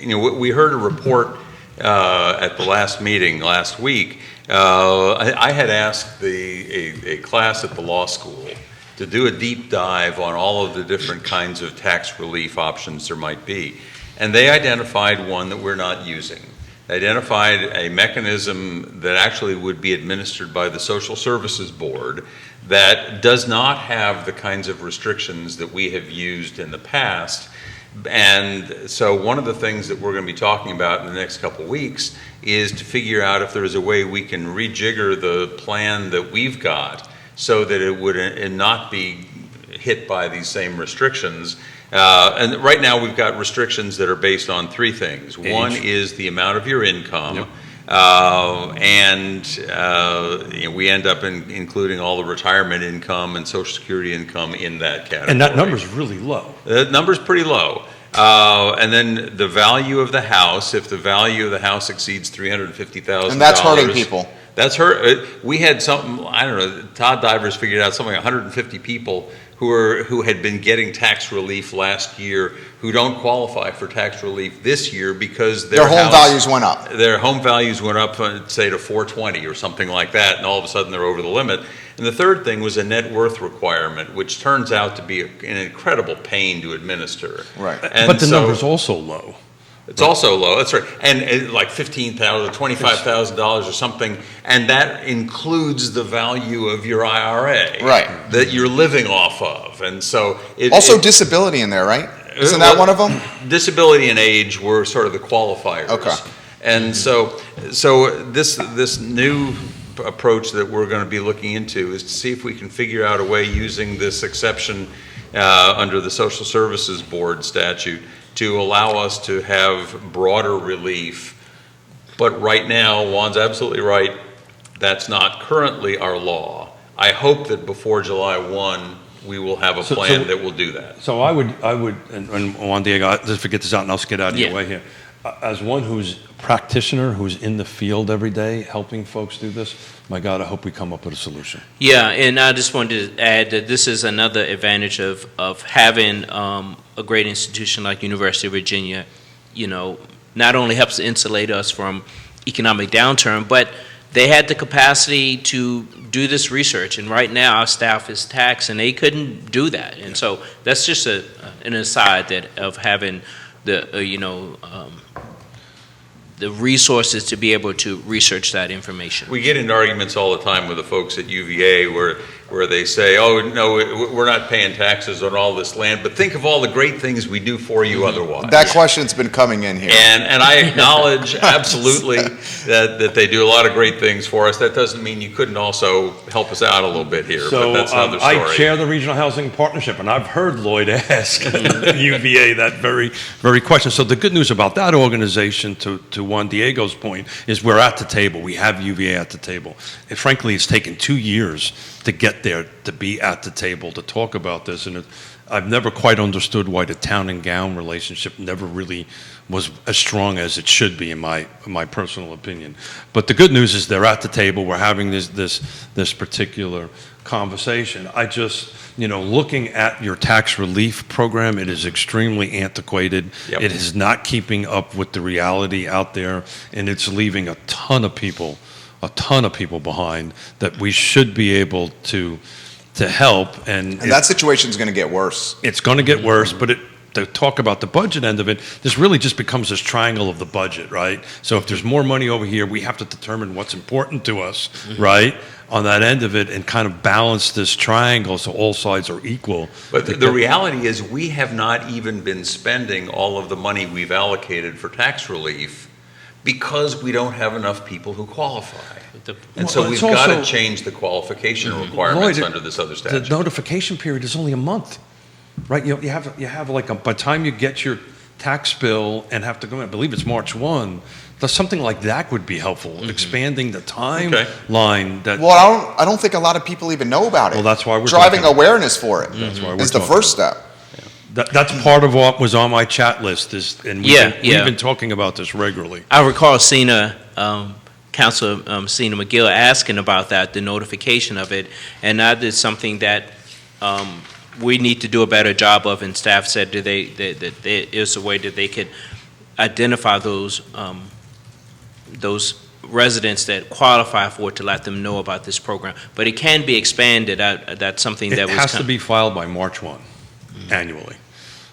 we heard a report at the last meeting last week. I had asked a class at the law school to do a deep dive on all of the different kinds of tax relief options there might be. And they identified one that we're not using. They identified a mechanism that actually would be administered by the Social Services Board that does not have the kinds of restrictions that we have used in the past. And so one of the things that we're going to be talking about in the next couple of weeks is to figure out if there's a way we can rejigger the plan that we've got so that it would not be hit by these same restrictions. And right now we've got restrictions that are based on three things. Age. One is the amount of your income. Yep. We end up including all the retirement income and Social Security income in that category. And that number's really low. That number's pretty low. And then the value of the house, if the value of the house exceeds $350,000. And that's hurting people. That's we had something, I don't know, Todd Divers figured out something like 150 people who had been getting tax relief last year who don't qualify for tax relief this year because Their home values went up. Their home values went up, say, to 420 or something like that, and all of a sudden they're over the limit. And the third thing was a net worth requirement, which turns out to be an incredible pain to administer. Right. And But the so- number's also low. It's also low, that's right. And like $15,000 or $25,000 or something, and that includes the value of your IRA. Right. That you're living off of. And so Also disability in there, right? Isn't that one of them? Disability and age were sort of the qualifiers. Okay. And so this new approach that we're going to be looking into is to see if we can figure out a way using this exception under the Social Services Board statute to allow us to have broader relief. But right now, Juan's absolutely right, that's not currently our law. I hope that before July 1, we will have a plan that will do that. So I would, and Juandiego, just to get this out and I'll get out of your way here. As one who's a practitioner, who's in the field every day helping folks do this, my God, I hope we come up with a solution. Yeah, and I just wanted to add that this is another advantage of having a great institution like University of Virginia. You know, not only helps to insulate us from economic downturn, but they had the capacity to do this research. And right now, our staff is taxed, and they couldn't do that. And so that's just an aside of having the resources to be able to research that information. We get into arguments all the time with the folks at UVA where they say, oh, no, we're not paying taxes on all this land, but think of all the great things we do for you otherwise. That question's been coming in here. And I acknowledge absolutely that they do a lot of great things for us. That doesn't mean you couldn't also help us out a little bit here, but that's another story. I chair the Regional Housing Partnership, and I've heard Lloyd ask UVA that very question. So the good news about that organization, to Juandiego's point, is we're at the table. We have UVA at the table. And frankly, it's taken 2 years to get there, to be at the table, to talk about this. And I've never quite understood why the town and gown relationship never really was as strong as it should be, in my personal opinion. But the good news is they're at the table. We're having this particular conversation. I just, looking at your tax relief program, it is extremely antiquated. Yep. It is not keeping up with the reality out there, and it's leaving a ton of people behind that we should be able to help. And that situation's going to get worse. It's going to get worse, but to talk about the budget end of it, this really just becomes this triangle of the budget, right? So if there's more money over here, we have to determine what's important to us, right, on that end of it, and kind of balance this triangle so all sides are equal. But the reality is we have not even been spending all of the money we've allocated for tax relief because we don't have enough people who qualify. And so we've got to change the qualification requirements under this other statute. The notification period is only a month, right? You have like by the time you get your tax bill and have to go in, I believe it's March 1, something like that would be helpful, expanding the timeline. Well, I don't think a lot of people even know about it. Well, that's why we're driving awareness for it. That's why we're is the first step. That's part of what was on my chat list, and we've been talking about this regularly. I recall Councilor Sina McGill asking about that, the notification of it, and that is something that we need to do a better job of, and staff said that there is a way that they could identify those residents that qualify for it, to let them know about this program. But it can be expanded. That's something that it has to be filed by March 1 annually.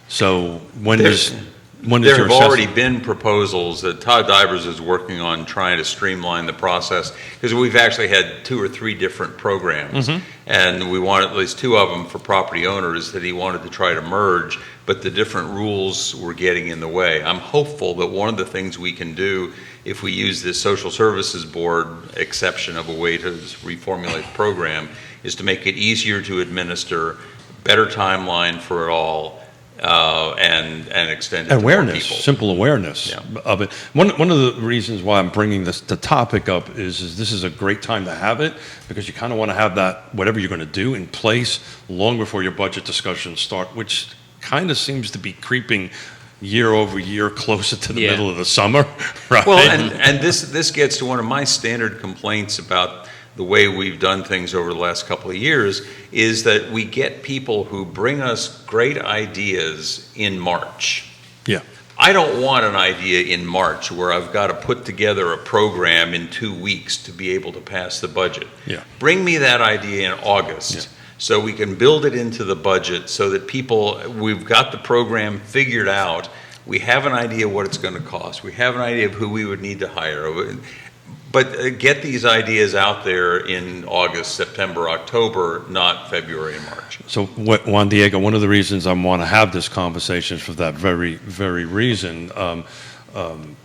So when there have already been proposals that Todd Divers is working on, trying to streamline the process, because we've actually had 2 or 3 different programs, and we wanted at least 2 of them for property owners that he wanted to try to merge, but the different rules were getting in the way. I'm hopeful that one of the things we can do, if we use this Social Services Board exception of a way to reformulate the program, is to make it easier to administer, better timeline for it all, and extend it to more people. Simple awareness of it. One of the reasons why I'm bringing the topic up is this is a great time to have it, because you kind of want to have that, whatever you're going to do, in place long before your budget discussions start, which kind of seems to be creeping year over year closer to the middle of the summer, right? Well, and this gets to one of my standard complaints about the way we've done things over the last couple of years, is that we get people who bring us great ideas in March. Yeah. I don't want an idea in March where I've got to put together a program in 2 weeks to be able to pass the budget. Yeah. Bring me that idea in August so we can build it into the budget so that we've got the program figured out. We have an idea what it's going to cost. We have an idea of who we would need to hire. But get these ideas out there in August, September, October, not February and March. So, Juandiego, one of the reasons I want to have this conversation is for that very, very reason.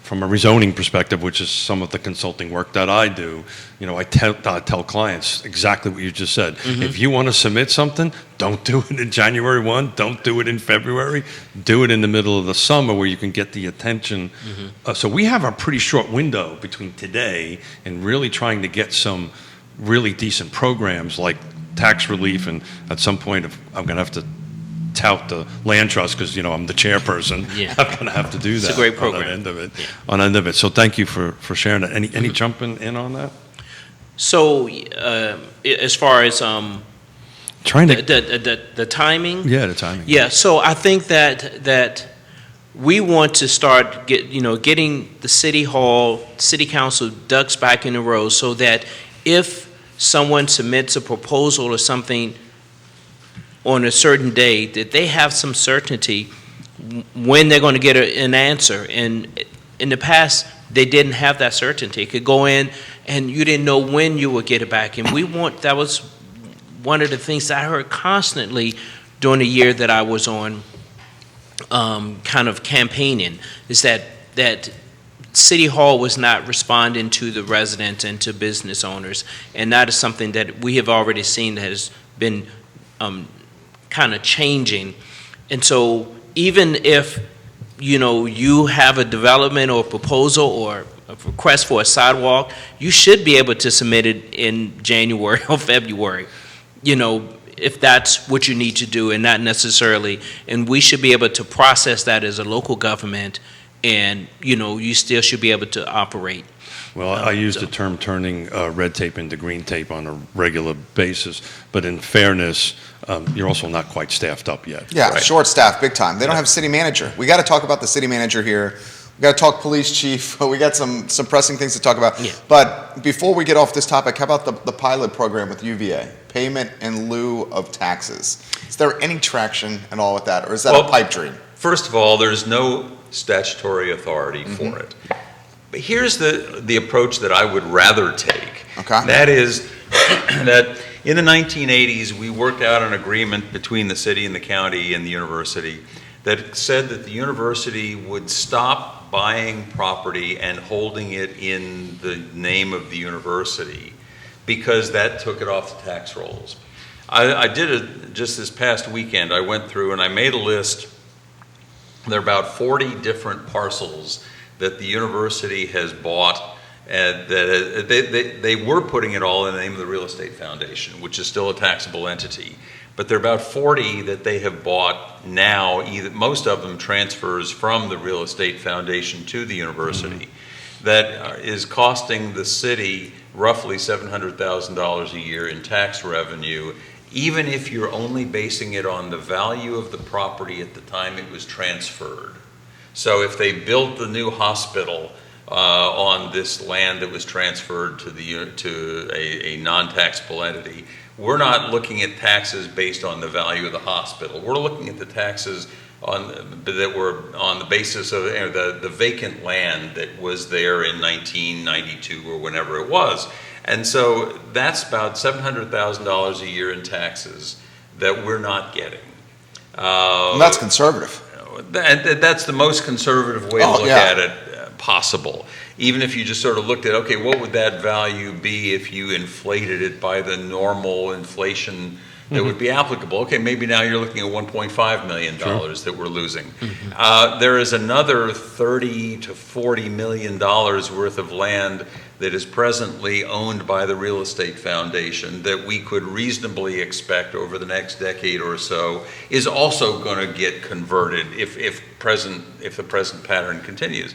From a rezoning perspective, which is some of the consulting work that I do, I tell clients exactly what you just said. Mm-hmm. If you want to submit something, don't do it in January 1, don't do it in February, do it in the middle of the summer where you can get the attention. Mm-hmm. So we have a pretty short window between today and really trying to get some really decent programs like tax relief, and at some point I'm going to have to tout the land trust because I'm the chairperson. Yeah. I'm going to have to do that. It's a great program. On that end of it. Yeah. On the end of it. So thank you for sharing that. Any jumping in on that? So, as far as Trying to. the timing, Yeah, the timing. yeah. So I think that we want to start getting the city council ducks back in a row, so that if someone submits a proposal or something on a certain day, that they have some certainty when they're going to get an answer. And in the past, they didn't have that certainty. It could go in and you didn't know when you would get it back. And that was one of the things that I heard constantly during the year that I was on kind of campaigning, is that City Hall was not responding to the residents and to business owners. And that is something that we have already seen that has been kind of changing. And so even if you have a development or proposal or a request for a sidewalk, you should be able to submit it in January or February, if that's what you need to do, and not necessarily, and we should be able to process that as a local government, and you still should be able to operate. Well, I use the term turning red tape into green tape on a regular basis, but in fairness, you're also not quite staffed up yet. Yeah, Right. short staff, big time. They don't have city manager. We got to talk about the city manager here. We got to talk police chief. We got some pressing things to talk about. Yeah. But before we get off this topic, how about the pilot program with UVA, payment in lieu of taxes? Is there any traction at all with that, or is that a pipe dream? First of all, there's no statutory authority for it. But here's the approach that I would rather take. Okay. That is that in the 1980s, we worked out an agreement between the city and the county and the university that said that the university would stop buying property and holding it in the name of the university because that took it off the tax rolls. I did it just this past weekend. I went through and I made a list. There are about 40 different parcels that the university has bought, and that they were putting it all in the name of the Real Estate Foundation, which is still a taxable entity. But there are about 40 that they have bought now, most of them transfers from the Real Estate Foundation to the university, that is costing the city roughly $700,000 a year in tax revenue, even if you're only basing it on the value of the property at the time it was transferred. So if they built the new hospital on this land that was transferred to a non-taxable entity, we're not looking at taxes based on the value of the hospital. We're looking at the taxes that were on the basis of the vacant land that was there in 1992 or whenever it was. And so that's about $700,000 a year in taxes that we're not getting. And that's conservative. That's the most conservative way to look yeah. at it possible. Even if you just sort of looked at, okay, what would that value be if you inflated it by the normal inflation that would be applicable? Okay, maybe now you're looking at $1.5 million that we're losing. There is another $30 to $40 million worth of land that is presently owned by the Real Estate Foundation that we could reasonably expect over the next decade or so is also going to get converted if the present pattern continues.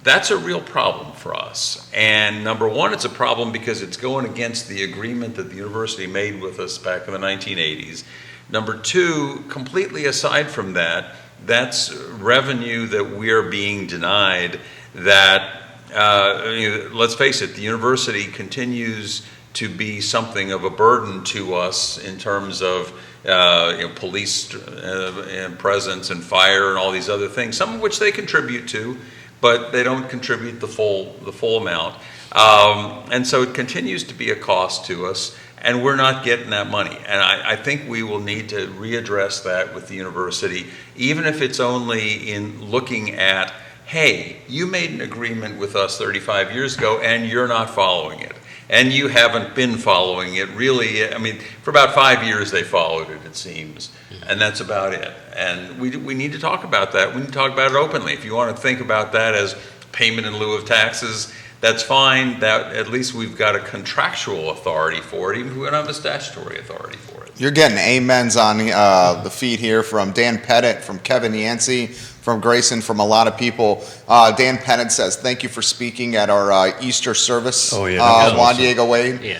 That's a real problem for us. And number one, it's a problem because it's going against the agreement that the university made with us back in the 1980s. Number two, completely aside from that, that's revenue that we're being denied that let's face it, the university continues to be something of a burden to us in terms of police and presence and fire and all these other things, some of which they contribute to, but they don't contribute the full amount. And so it continues to be a cost to us, and we're not getting that money. And I think we will need to readdress that with the university, even if it's only in looking at, hey, you made an agreement with us 35 years ago and you're not following it. And you haven't been following it really. I mean, for about 5 years they followed it seems. And that's about it. And we need to talk about that. We need to talk about it openly. If you want to think about that as payment in lieu of taxes, that's fine. That at least we've got a contractual authority for it, even if we don't have a statutory authority for it. You're getting amens on the feed here from Dan Pettit, from Kevin Yancey, from Grayson, from a lot of people. Dan Pettit says, thank you for speaking at our Easter service. Oh, yeah, that was Juandiego Wade. Yeah.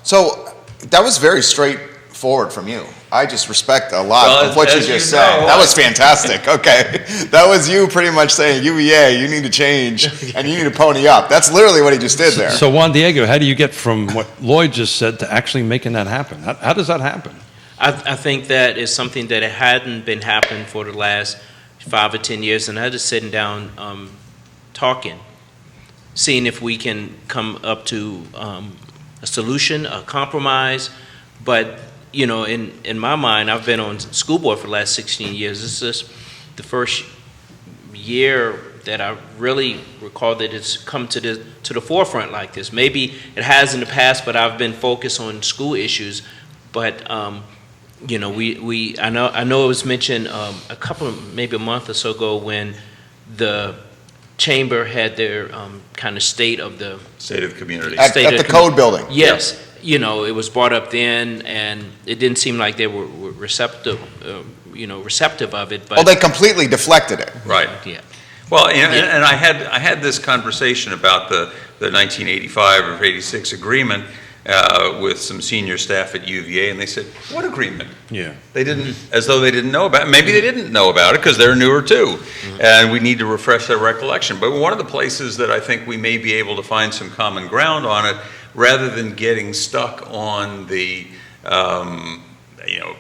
So that was very straightforward from you. I just respect a lot of what you just said. That was fantastic. Okay. That was you pretty much saying, UVA, you need to change and you need to pony up. That's literally what he just did there. So Juandiego, how do you get from what Lloyd just said to actually making that happen? How does that happen? I think that is something that it hadn't been happening for the last 5 or 10 years, and I just sitting down talking, seeing if we can come up to a solution, a compromise. But in my mind, I've been on school board for the last 16 years. This is the first year that I really recall that it's come to the forefront like this. Maybe it has in the past, but I've been focused on school issues. But I know it was mentioned maybe a month or so ago when the chamber had their kind of state of the community. At the code building. Yes. It was brought up then, and it didn't seem like they were receptive of it. But they completely deflected it. Right. Yeah. Well, and I had this conversation about the 1985 or 86 agreement with some senior staff at UVA, and they said, "What agreement?" Yeah. They didn't, as though they didn't know about it. Maybe they didn't know about it because they're newer too, and we need to refresh their recollection. But one of the places that I think we may be able to find some common ground on it, rather than getting stuck on the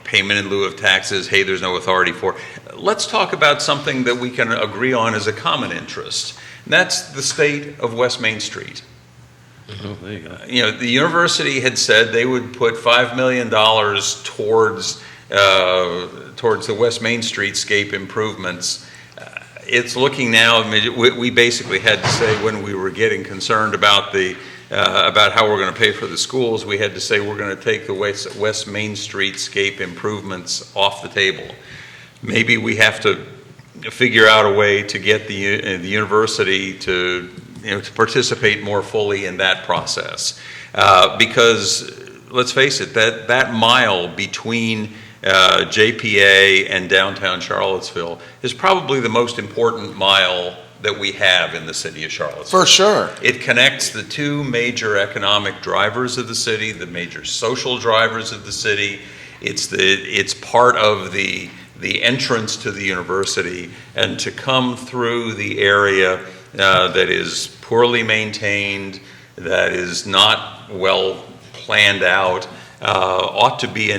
payment in lieu of taxes, hey, there's no authority for, let's talk about something that we can agree on as a common interest. And that's the state of West Main Street. Oh, there you go. The university had said they would put $5 million towards the West Main Streetscape improvements. It's looking now, we basically had to say when we were getting concerned about about how we're going to pay for the schools, we had to say we're going to take the West Main Streetscape improvements off the table. Maybe we have to figure out a way to get the university to participate more fully in that process. Because let's face it, that mile between JPA and downtown Charlottesville is probably the most important mile that we have in the city of Charlottesville. For sure. It connects the two major economic drivers of the city, the major social drivers of the city. It's part of the entrance to the university, and to come through the area that is poorly maintained, that is not well planned out, ought to be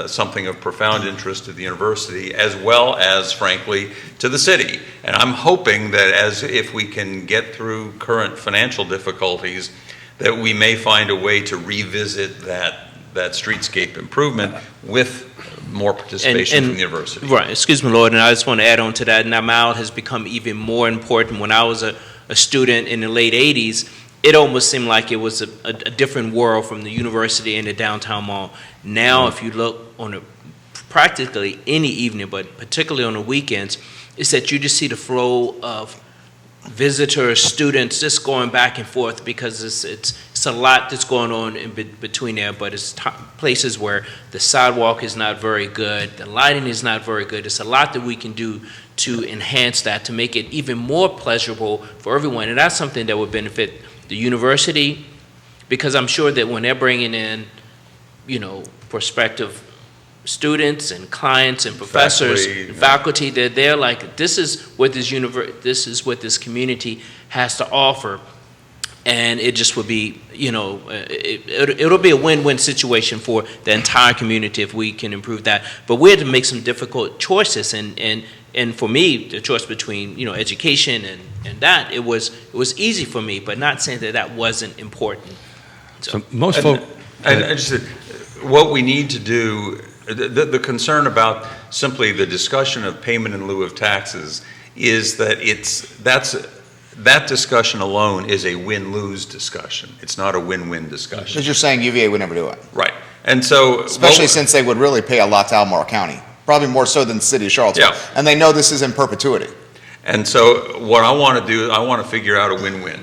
something of profound interest to the university, as well as, frankly, to the city. And I'm hoping that if we can get through current financial difficulties, that we may find a way to revisit that streetscape improvement with more participation from the university. Right, excuse me, Lloyd, and I just want to add on to that, and that mile has become even more important. When I was a student in the late 80s, it almost seemed like it was a different world from the university and the downtown mall. Now, if you look on practically any evening, but particularly on the weekends, is that you just see the flow of visitors, students, just going back and forth, because it's a lot that's going on in between there. But it's places where the sidewalk is not very good, the lighting is not very good. It's a lot that we can do to enhance that, to make it even more pleasurable for everyone, and that's something that would benefit the university, because I'm sure that when they're bringing in, prospective students and clients and professors, faculty, that they're like, this is what this community has to offer. and it just would be, it'll be a win-win situation for the entire community if we can improve that. But we had to make some difficult choices, and for me, the choice between, education and that, it was easy for me, but not saying that wasn't important. So most folks. And I just said, what we need to do, the concern about simply the discussion of payment in lieu of taxes is that that discussion alone is a win-lose discussion. It's not a win-win discussion. Because you're saying UVA would never do it. Right. And so. Especially since they would really pay a lot to Albemarle County, probably more so than the city of Charlottesville. Yeah. And they know this is in perpetuity. And so what I want to do, I want to figure out a win-win.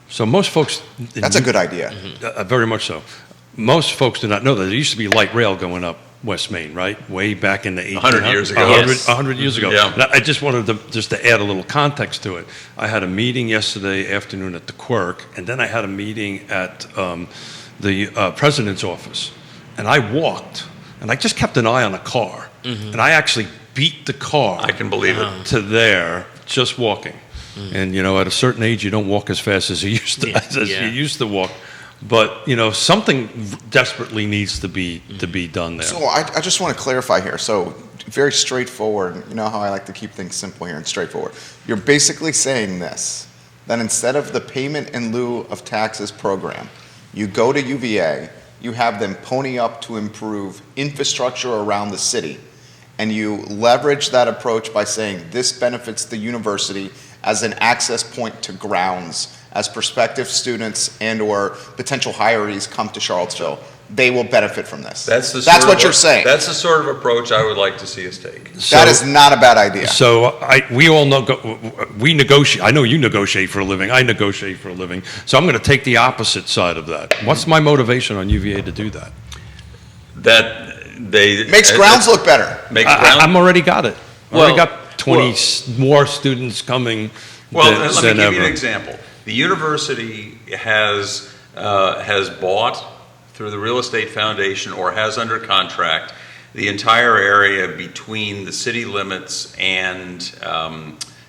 So most folks. That's a good idea. Very much so. Most folks do not know that there used to be light rail going up West Main, right? Way back in the 1800s. 100 years ago. 100 years ago. Yeah. And I just wanted to add a little context to it. I had a meeting yesterday afternoon at the Quirk, and then I had a meeting at the president's office. And I walked, and I just kept an eye on a car. And I actually beat the car. I can believe it. To there, just walking. And, at a certain age, you don't walk as fast as you used to, you used to walk. But, something desperately needs to be done there. So I just want to clarify here. So very straightforward. You know how I like to keep things simple here and straightforward. You're basically saying this, that instead of the payment in lieu of taxes program, you go to UVA, you have them pony up to improve infrastructure around the city, and you leverage that approach by saying this benefits the university as an access point to grounds as prospective students and or potential hirees come to Charlottesville. They will benefit from this. That's what you're saying. That's the sort of approach I would like to see us take. That is not a bad idea. So we all know, we negotiate. I know you negotiate for a living. I negotiate for a living. So I'm going to take the opposite side of that. What's my motivation on UVA to do that? Makes grounds look better. I'm already got it. Already got 20 more students coming. Well, let me give you an example. The university has bought through the Real Estate Foundation or has under contract the entire area between the city limits and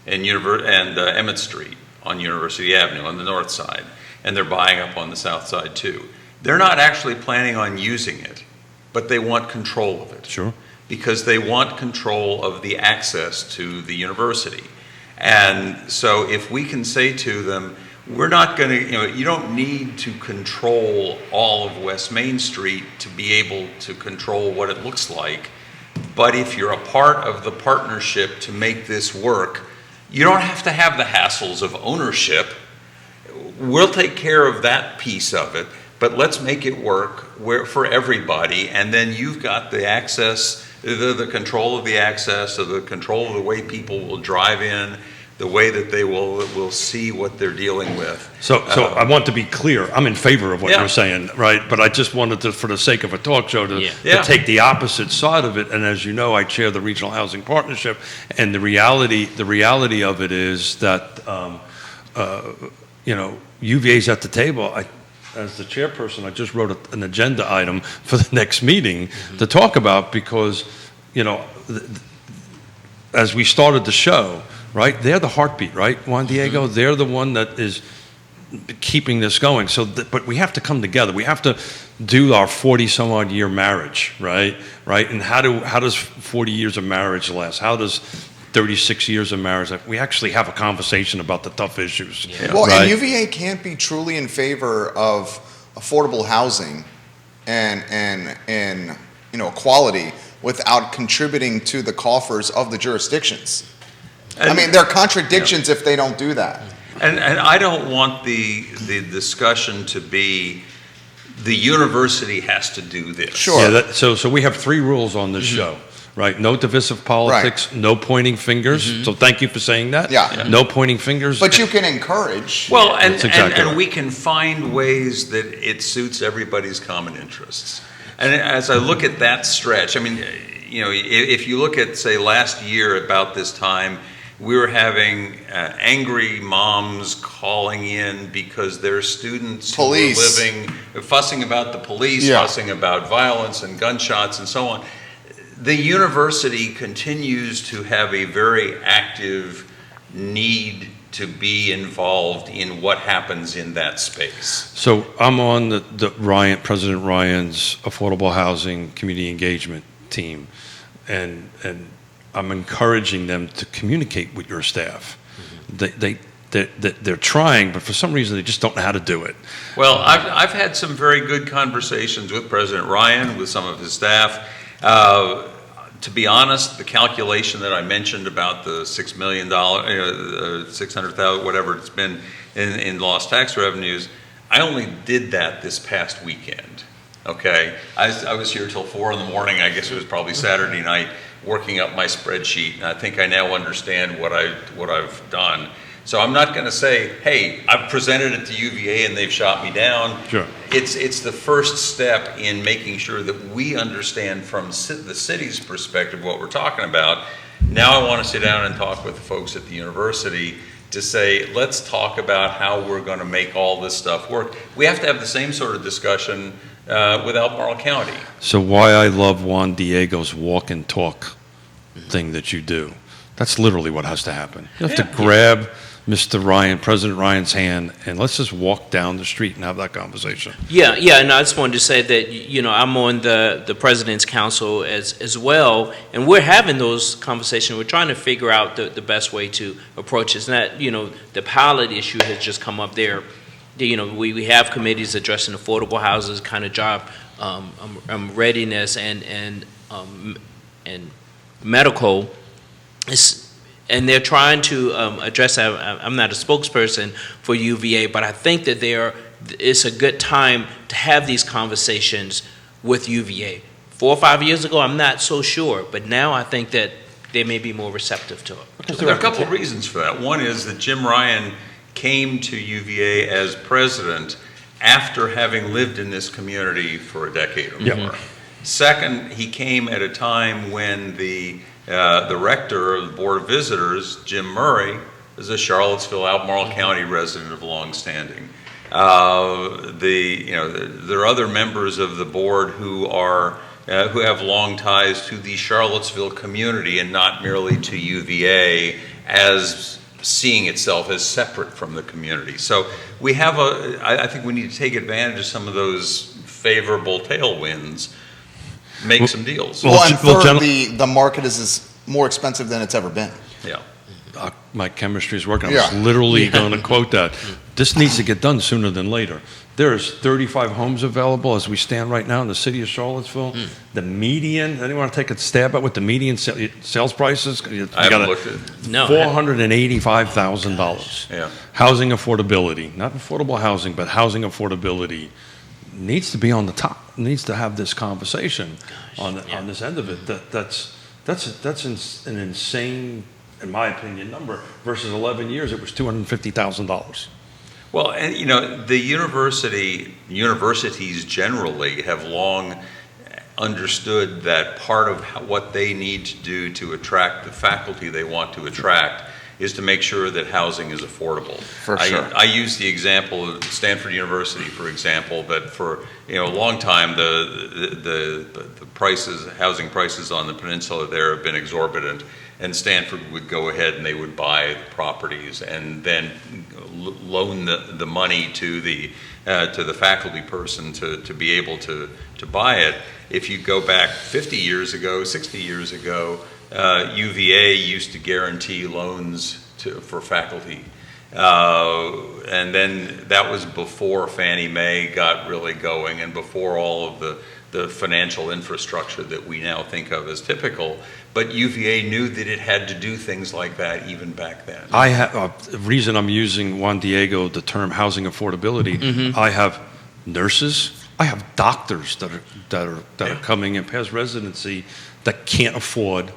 Emmett Street on University Avenue on the north side, and they're buying up on the south side too. They're not actually planning on using it, but they want control of it. Sure. Because they want control of the access to the university. And so if we can say to them, we're not going to, you don't need to control all of West Main Street to be able to control what it looks like. But if you're a part of the partnership to make this work, you don't have to have the hassles of ownership. We'll take care of that piece of it, but let's make it work for everybody. And then you've got the access, the control of the access, or the control of the way people will drive in, the way that they will see what they're dealing with. So I want to be clear. I'm in favor of what you're saying, right? But I just wanted to, for the sake of a talk show, to take the opposite side of it. And as you know, I chair the Regional Housing Partnership, and the reality of it is that UVA's at the table. As the chairperson, I just wrote an agenda item for the next meeting to talk about, because, as we started the show, right, they're the heartbeat, right, Juandiego? They're the one that is keeping this going. But we have to come together. We have to do our 40-some-odd year marriage, right? And how does 40 years of marriage last? How does 36 years of marriage? We actually have a conversation about the tough issues. Yeah. Well, right? And UVA can't be truly in favor of affordable housing and equality without contributing to the coffers of the jurisdictions. There are contradictions if they don't do that. And I don't want the discussion to be the university has to do this. Sure. Yeah, so we have 3 rules on this show. Right, no divisive politics, no pointing fingers. So thank you for saying that. Yeah. No pointing fingers. But you can encourage. Well, and right. we can find ways that it suits everybody's common interests. And as I look at that stretch, if you look at, say, last year about this time, we were having angry moms calling in because their students who were fussing about the police, fussing about violence and gunshots and so on. The university continues to have a very active need to be involved in what happens in that space. So I'm on the President Ryan's Affordable Housing Community Engagement team, and I'm encouraging them to communicate with your staff. They're trying, but for some reason they just don't know how to do it. Well, I've had some very good conversations with President Ryan, with some of his staff. To be honest, the calculation that I mentioned about the $6 million, 600,000, whatever it's been in lost tax revenues, I only did that this past weekend. Okay, I was here till 4 in the morning. I guess it was probably Saturday night, working up my spreadsheet, and I think I now understand what I've done. So I'm not going to say, hey, I've presented it to UVA and they've shot me down. Sure. It's the first step in making sure that we understand from the city's perspective what we're talking about. Now I want to sit down and talk with the folks at the university to say, let's talk about how we're going to make all this stuff work. We have to have the same sort of discussion with Albemarle County. So why I love Juandiego's walk and talk thing that you do. That's literally what has to happen. You have to grab Mr. Ryan, President Ryan's hand, and let's just walk down the street and have that conversation. Yeah, and I just wanted to say that, I'm on the President's Council as well, and we're having those conversations. We're trying to figure out the best way to approach this. And that, the pilot issue has just come up there. We have committees addressing affordable houses kind of job readiness and medical. And they're trying to address that. I'm not a spokesperson for UVA, but I think that it's a good time to have these conversations with UVA. 4 or 5 years ago, I'm not so sure, but now I think that they may be more receptive to it. There are a couple of reasons for that. One is that Jim Ryan came to UVA as president after having lived in this community for a decade or more. Second, he came at a time when the rector of the Board of Visitors, Jim Murray, is a Charlottesville, Albemarle County resident of long standing. There are other members of the board who have long ties to the Charlottesville community and not merely to UVA as seeing itself as separate from the community. So we have I think we need to take advantage of some of those favorable tailwinds, make some deals. And third, the market is more expensive than it's ever been. Yeah. My chemistry is working. I was literally going to quote that. This needs to get done sooner than later. There's 35 homes available as we stand right now in the city of Charlottesville. The median, anyone want to take a stab at what the median sales price is? I haven't looked at it. No. $485,000. Yeah. Housing affordability, not affordable housing, but housing affordability needs to be on the top. Needs to have this conversation on this end of it. That's an insane, in my opinion, number. Versus 11 years, it was $250,000. Well, and the universities generally have long understood that part of what they need to do to attract the faculty they want to attract is to make sure that housing is affordable. For sure. I use the example of Stanford University, for example, that for a long time the housing prices on the peninsula there have been exorbitant, and Stanford would go ahead and they would buy the properties and then loan the money to the faculty person to be able to buy it. If you go back 50 years ago, 60 years ago, UVA used to guarantee loans for faculty. And then that was before Fannie Mae got really going and before all of the financial infrastructure that we now think of as typical. But UVA knew that it had to do things like that even back then. The reason I'm using Juandiego, the term housing affordability, I have nurses, I have doctors that are coming in past residency that can't afford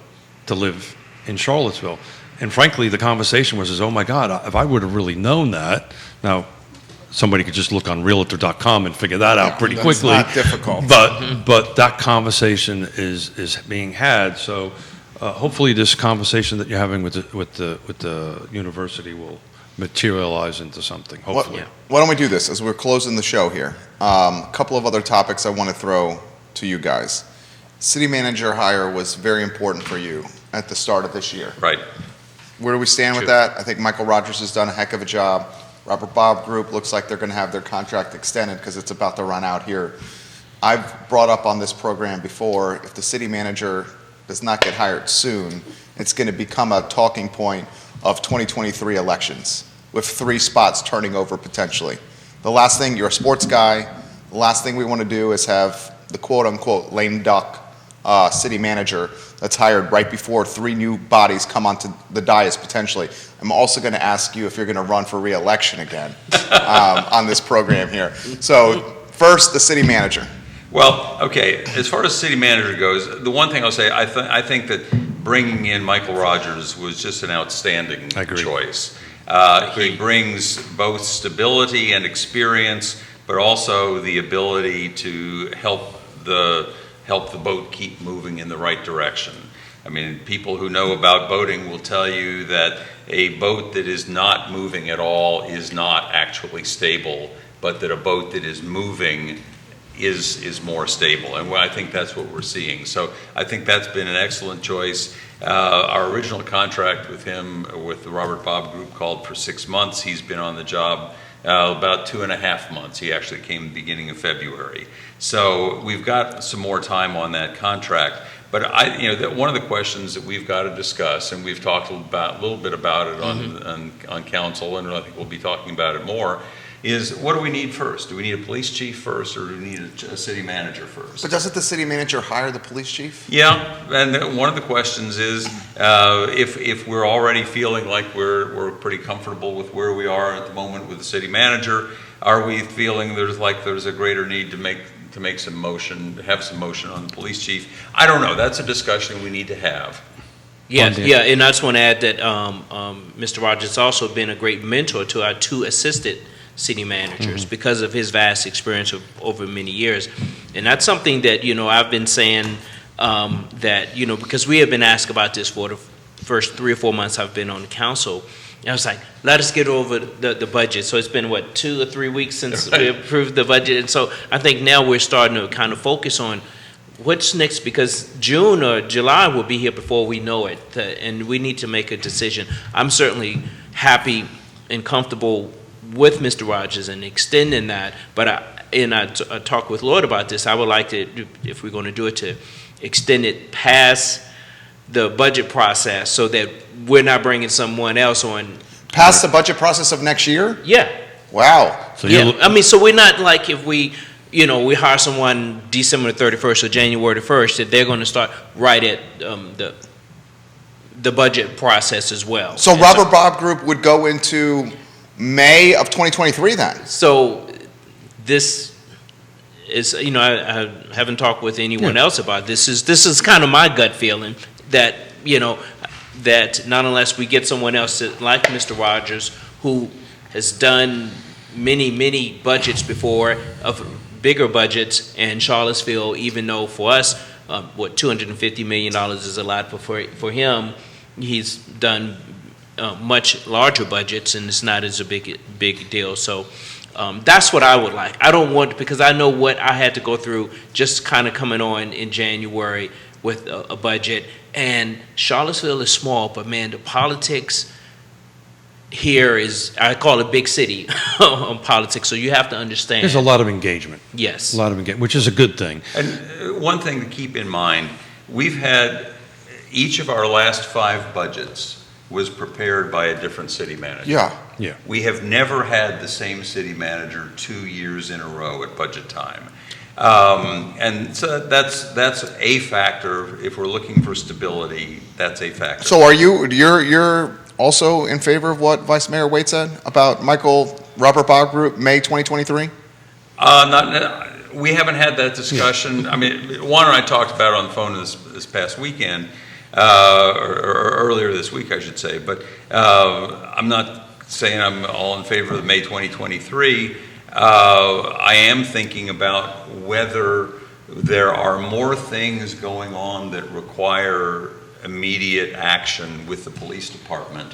to live in Charlottesville. And frankly, the conversation was, oh my God, if I would have really known that. Now, somebody could just look on Realtor.com and figure that out pretty quickly. It's not difficult. But that conversation is being had. So hopefully, this conversation that you're having with the university will materialize into something. Hopefully. Why don't we do this as we're closing the show here? A couple of other topics I want to throw to you guys. City manager hire was very important for you at the start of this year. Right. where do we stand with True. that? I think Michael Rogers has done a heck of a job. Robert Bob Group looks like they're going to have their contract extended because it's about to run out here. I've brought up on this program before, if the city manager does not get hired soon, it's going to become a talking point of 2023 elections, with 3 spots turning over potentially. The last thing, you're a sports guy, the last thing we want to do is have the quote-unquote lame duck city manager that's hired right before 3 new bodies come onto the dais potentially. I'm also going to ask you if you're going to run for re-election again on this program here. So first, the city manager. Well, okay, as far as city manager goes, the one thing I'll say, I think that bringing in Michael Rogers was just an outstanding choice. He brings both stability and experience, but also the ability to help the boat keep moving in the right direction. I mean, people who know about boating will tell you that a boat that is not moving at all is not actually stable, but that a boat that is moving is more stable, and I think that's what we're seeing. So I think that's been an excellent choice. Our original contract with him, with the Robert Bob Group, called for 6 months. He's been on the job about 2.5 months. He actually came the beginning of February. So we've got some more time on that contract. But one of the questions that we've got to discuss, and we've talked a little bit about it on council, and I think we'll be talking about it more, is what do we need first? Do we need a police chief first, or do we need a city manager first? But doesn't the city manager hire the police chief? Yeah, and one of the questions is if we're already feeling like we're pretty comfortable with where we are at the moment with the city manager, are we feeling there's a greater need to make some motion, have some motion on the police chief? I don't know. That's a discussion we need to have. Yeah, and I just want to add that Mr. Rogers has also been a great mentor to our 2 assistant city managers because of his vast experience over many years. And that's something that, I've been saying that, because we have been asked about this for the first 3 or 4 months I've been on the council. And I was like, let us get over the budget. So it's been, 2 or 3 weeks since we approved the budget. And so I think now we're starting to kind of focus on what's next, because June or July will be here before we know it. And we need to make a decision. I'm certainly happy and comfortable with Mr. Rogers and extending that, but I talked with Lloyd about this. I would like to, if we're going to do it, to extend it past the budget process so that we're not bringing someone else on. Past the budget process of next year? Yeah. Wow. So so we're not like if we hire someone December 31st or January 1st, that they're going to start right at the budget process as well. So Robert Bob Group would go into May of 2023 then? So this is, I haven't talked with anyone else about this. This is kind of my gut feeling that, that not unless we get someone else like Mr. Rogers, who has done many budgets before, of bigger budgets, and Charlottesville, even though for us, $250 million is a lot, but for him, he's done much larger budgets, and it's not as a big deal. So that's what I would like. I don't want, because I know what I had to go through just kind of coming on in January with a budget. And Charlottesville is small, but man, the politics here is, I call it big city on politics. So you have to understand. There's a lot of engagement. Yes. A lot of engagement, which is a good thing. And one thing to keep in mind, we've had each of our last 5 budgets was prepared by a different city manager. Yeah. We have never had the same city manager 2 years in a row at budget time. And so that's a factor. If we're looking for stability, that's a factor. So you're also in favor of what Vice Mayor Waite said about Robert Bob Group, May 2023? We haven't had that discussion. I mean, Juan and I talked about it on the phone this past weekend, or earlier this week, I should say. But I'm not saying I'm all in favor of May 2023. I am thinking about whether there are more things going on that require immediate action with the police department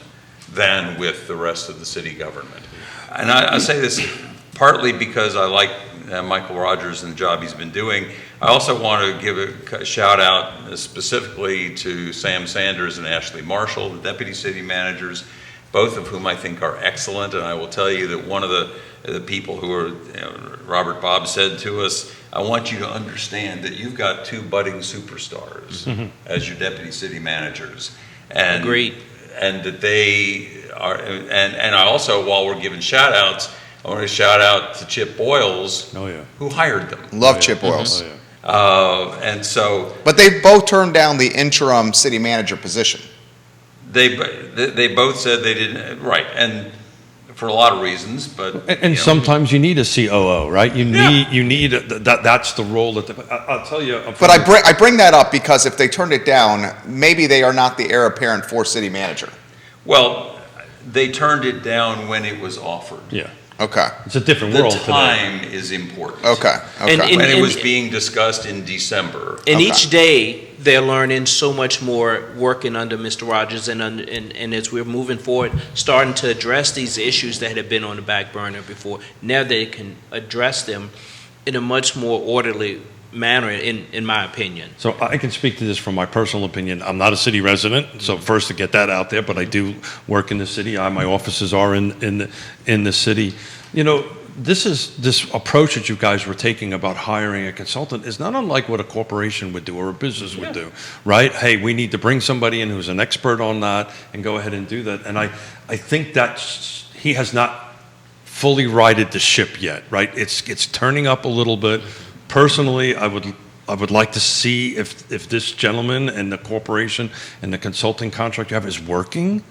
than with the rest of the city government. And I say this partly because I like Michael Rogers and the job he's been doing. I also want to give a shout out specifically to Sam Sanders and Ashley Marshall, the deputy city managers, both of whom I think are excellent. And I will tell you that one of the people who are, Robert Bob said to us, I want you to understand that you've got two budding superstars as your deputy city managers. And, Agreed. And that they are, and I also, while we're giving shout outs, I want to shout out to Chip Boyles, who hired them. Love Chip Boyles. And so, But they both turned down the interim city manager position. they both said they didn't, right, and for a lot of reasons, but. And sometimes you need a COO, right? You need that's the role that, I'll tell you. But I bring that up because if they turned it down, maybe they are not the heir apparent for city manager. Well, they turned it down when it was offered. Yeah. Okay. It's a different The world today. time is important. Okay. And When it was being discussed in December. And Okay. each day, they're learning so much more working under Mr. Rogers, and as we're moving forward, starting to address these issues that have been on the back burner before. Now they can address them in a much more orderly manner, in my opinion. So I can speak to this from my personal opinion. I'm not a city resident, so first to get that out there, but I do work in the city. My offices are in the city. This approach that you guys were taking about hiring a consultant is not unlike what a corporation would do or a business would do, right? Hey, we need to bring somebody in who's an expert on that and go ahead and do that. And I think that he has not fully righted the ship yet, right? It's turning up a little bit. Personally, I would like to see if this gentleman and the corporation and the consulting contract you have is working,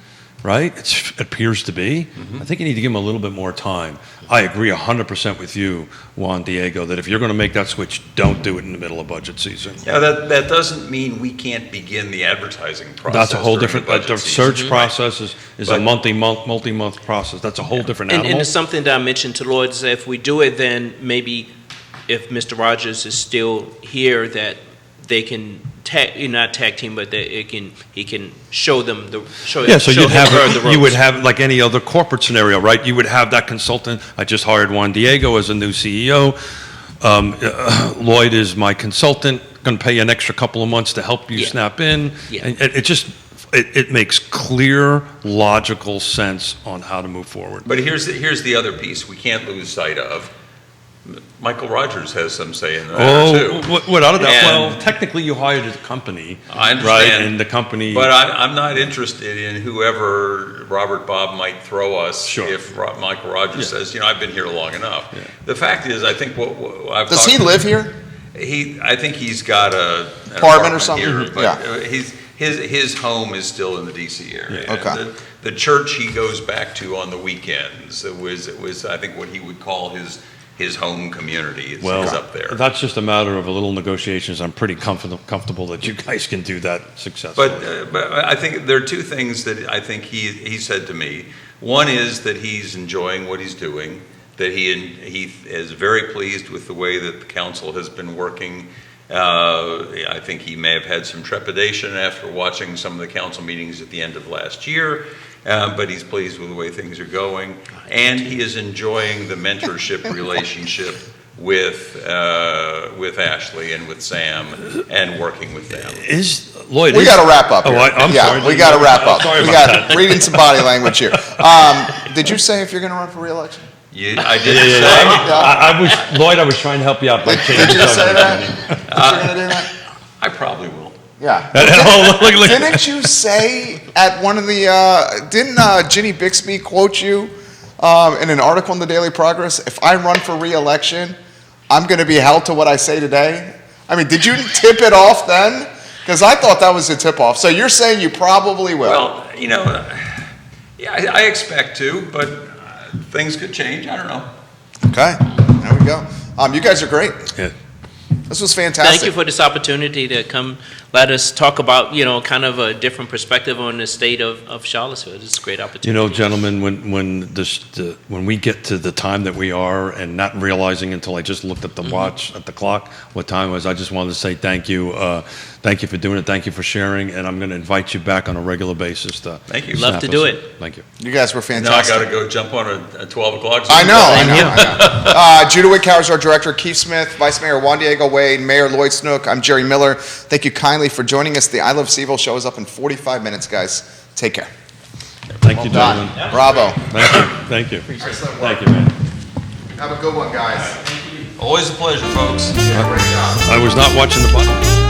right? It appears to be. I think you need to give him a little bit more time. I agree 100% with you, Juandiego, that if you're going to make that switch, don't do it in the middle of budget season. Yeah, that doesn't mean we can't begin the advertising process. That's a whole during different, the budget the season. search process is a But- multi-month process. That's a whole different animal. And it's something that I mentioned to Lloyd, is that if we do it, then maybe if Mr. Rogers is still here, that they can not tag team, but that he can show them the show. Yeah, so show you'd him her the have, you would ropes. have, like any other corporate scenario, right? You would have that consultant. I just hired Juandiego as a new CEO. Lloyd is my consultant, going to pay you an extra couple of months to help you snap in. Yeah. And it makes clear, logical sense on how to move forward. But here's the other piece we can't lose sight of. Michael Rogers has some say in the matter, too. Without a doubt. And- Well, technically, you hired a company. I understand. Right, and the company. But I'm not interested in whoever Robert Bob might throw us Sure. if Michael Rogers says, I've been here long enough. Yeah. The fact is, I think what I've Does he live here? I think he's got an Apartment or something? here, but Yeah. his home is still in the DC area. Yeah. Okay. And the church he goes back to on the weekends, it was I think what he would call his home community is up there. That's just a matter of a little negotiations. I'm pretty comfortable that you guys can do that successfully. But I think there are two things that I think he said to me. One is that he's enjoying what he's doing, that he is very pleased with the way that the council has been working. I think he may have had some trepidation after watching some of the council meetings at the end of last year. But he's pleased with the way things are going, and he is enjoying the mentorship relationship with Ashley and with Sam, and working with them. Is Lloyd? We got to wrap up. Oh, Here. I'm sorry. We got to wrap up. Sorry We about got that. reading some body language here. Did you say if you're going to run for re-election? I didn't say. Lloyd, I was trying to help you out by changing Did you the say subject. that? That you're going to do that? I probably will. Yeah. Oh, look. Didn't you say at one of the, didn't Ginny Bixby quote you in an article in the Daily Progress, if I run for re-election, I'm going to be held to what I say today? I mean, did you tip it off then? Because I thought that was a tip-off. So you're saying you probably will. Well, yeah, I expect to, but things could change. I don't know. Okay, there we go. You guys are great. Yeah. This was fantastic. Thank you for this opportunity to come let us talk about, kind of a different perspective on the state of Charlottesville. It's a great opportunity. You know, gentlemen, when we get to the time that we are and not realizing until I just looked at the watch, at the clock, what time it was, I just wanted to say thank you. Thank you for doing it. Thank you for sharing. And I'm going to invite you back on a regular basis to Thank you. Love snap to us do in. it. Thank you. You guys were Now I fantastic. got to go jump on at 12 o'clock. I know. Judah Wickower is our director, Keith Smith, Vice Mayor Juandiego Wade, Mayor Lloyd Snook. I'm Jerry Miller. Thank you kindly for joining us. The I Love CVille show is up in 45 minutes, guys. Take care. Thank you, gentlemen. Bravo. Thank you. Excellent Thank work. you, man. Have a good one, guys. Always a pleasure, folks. Great job. I was not watching the button.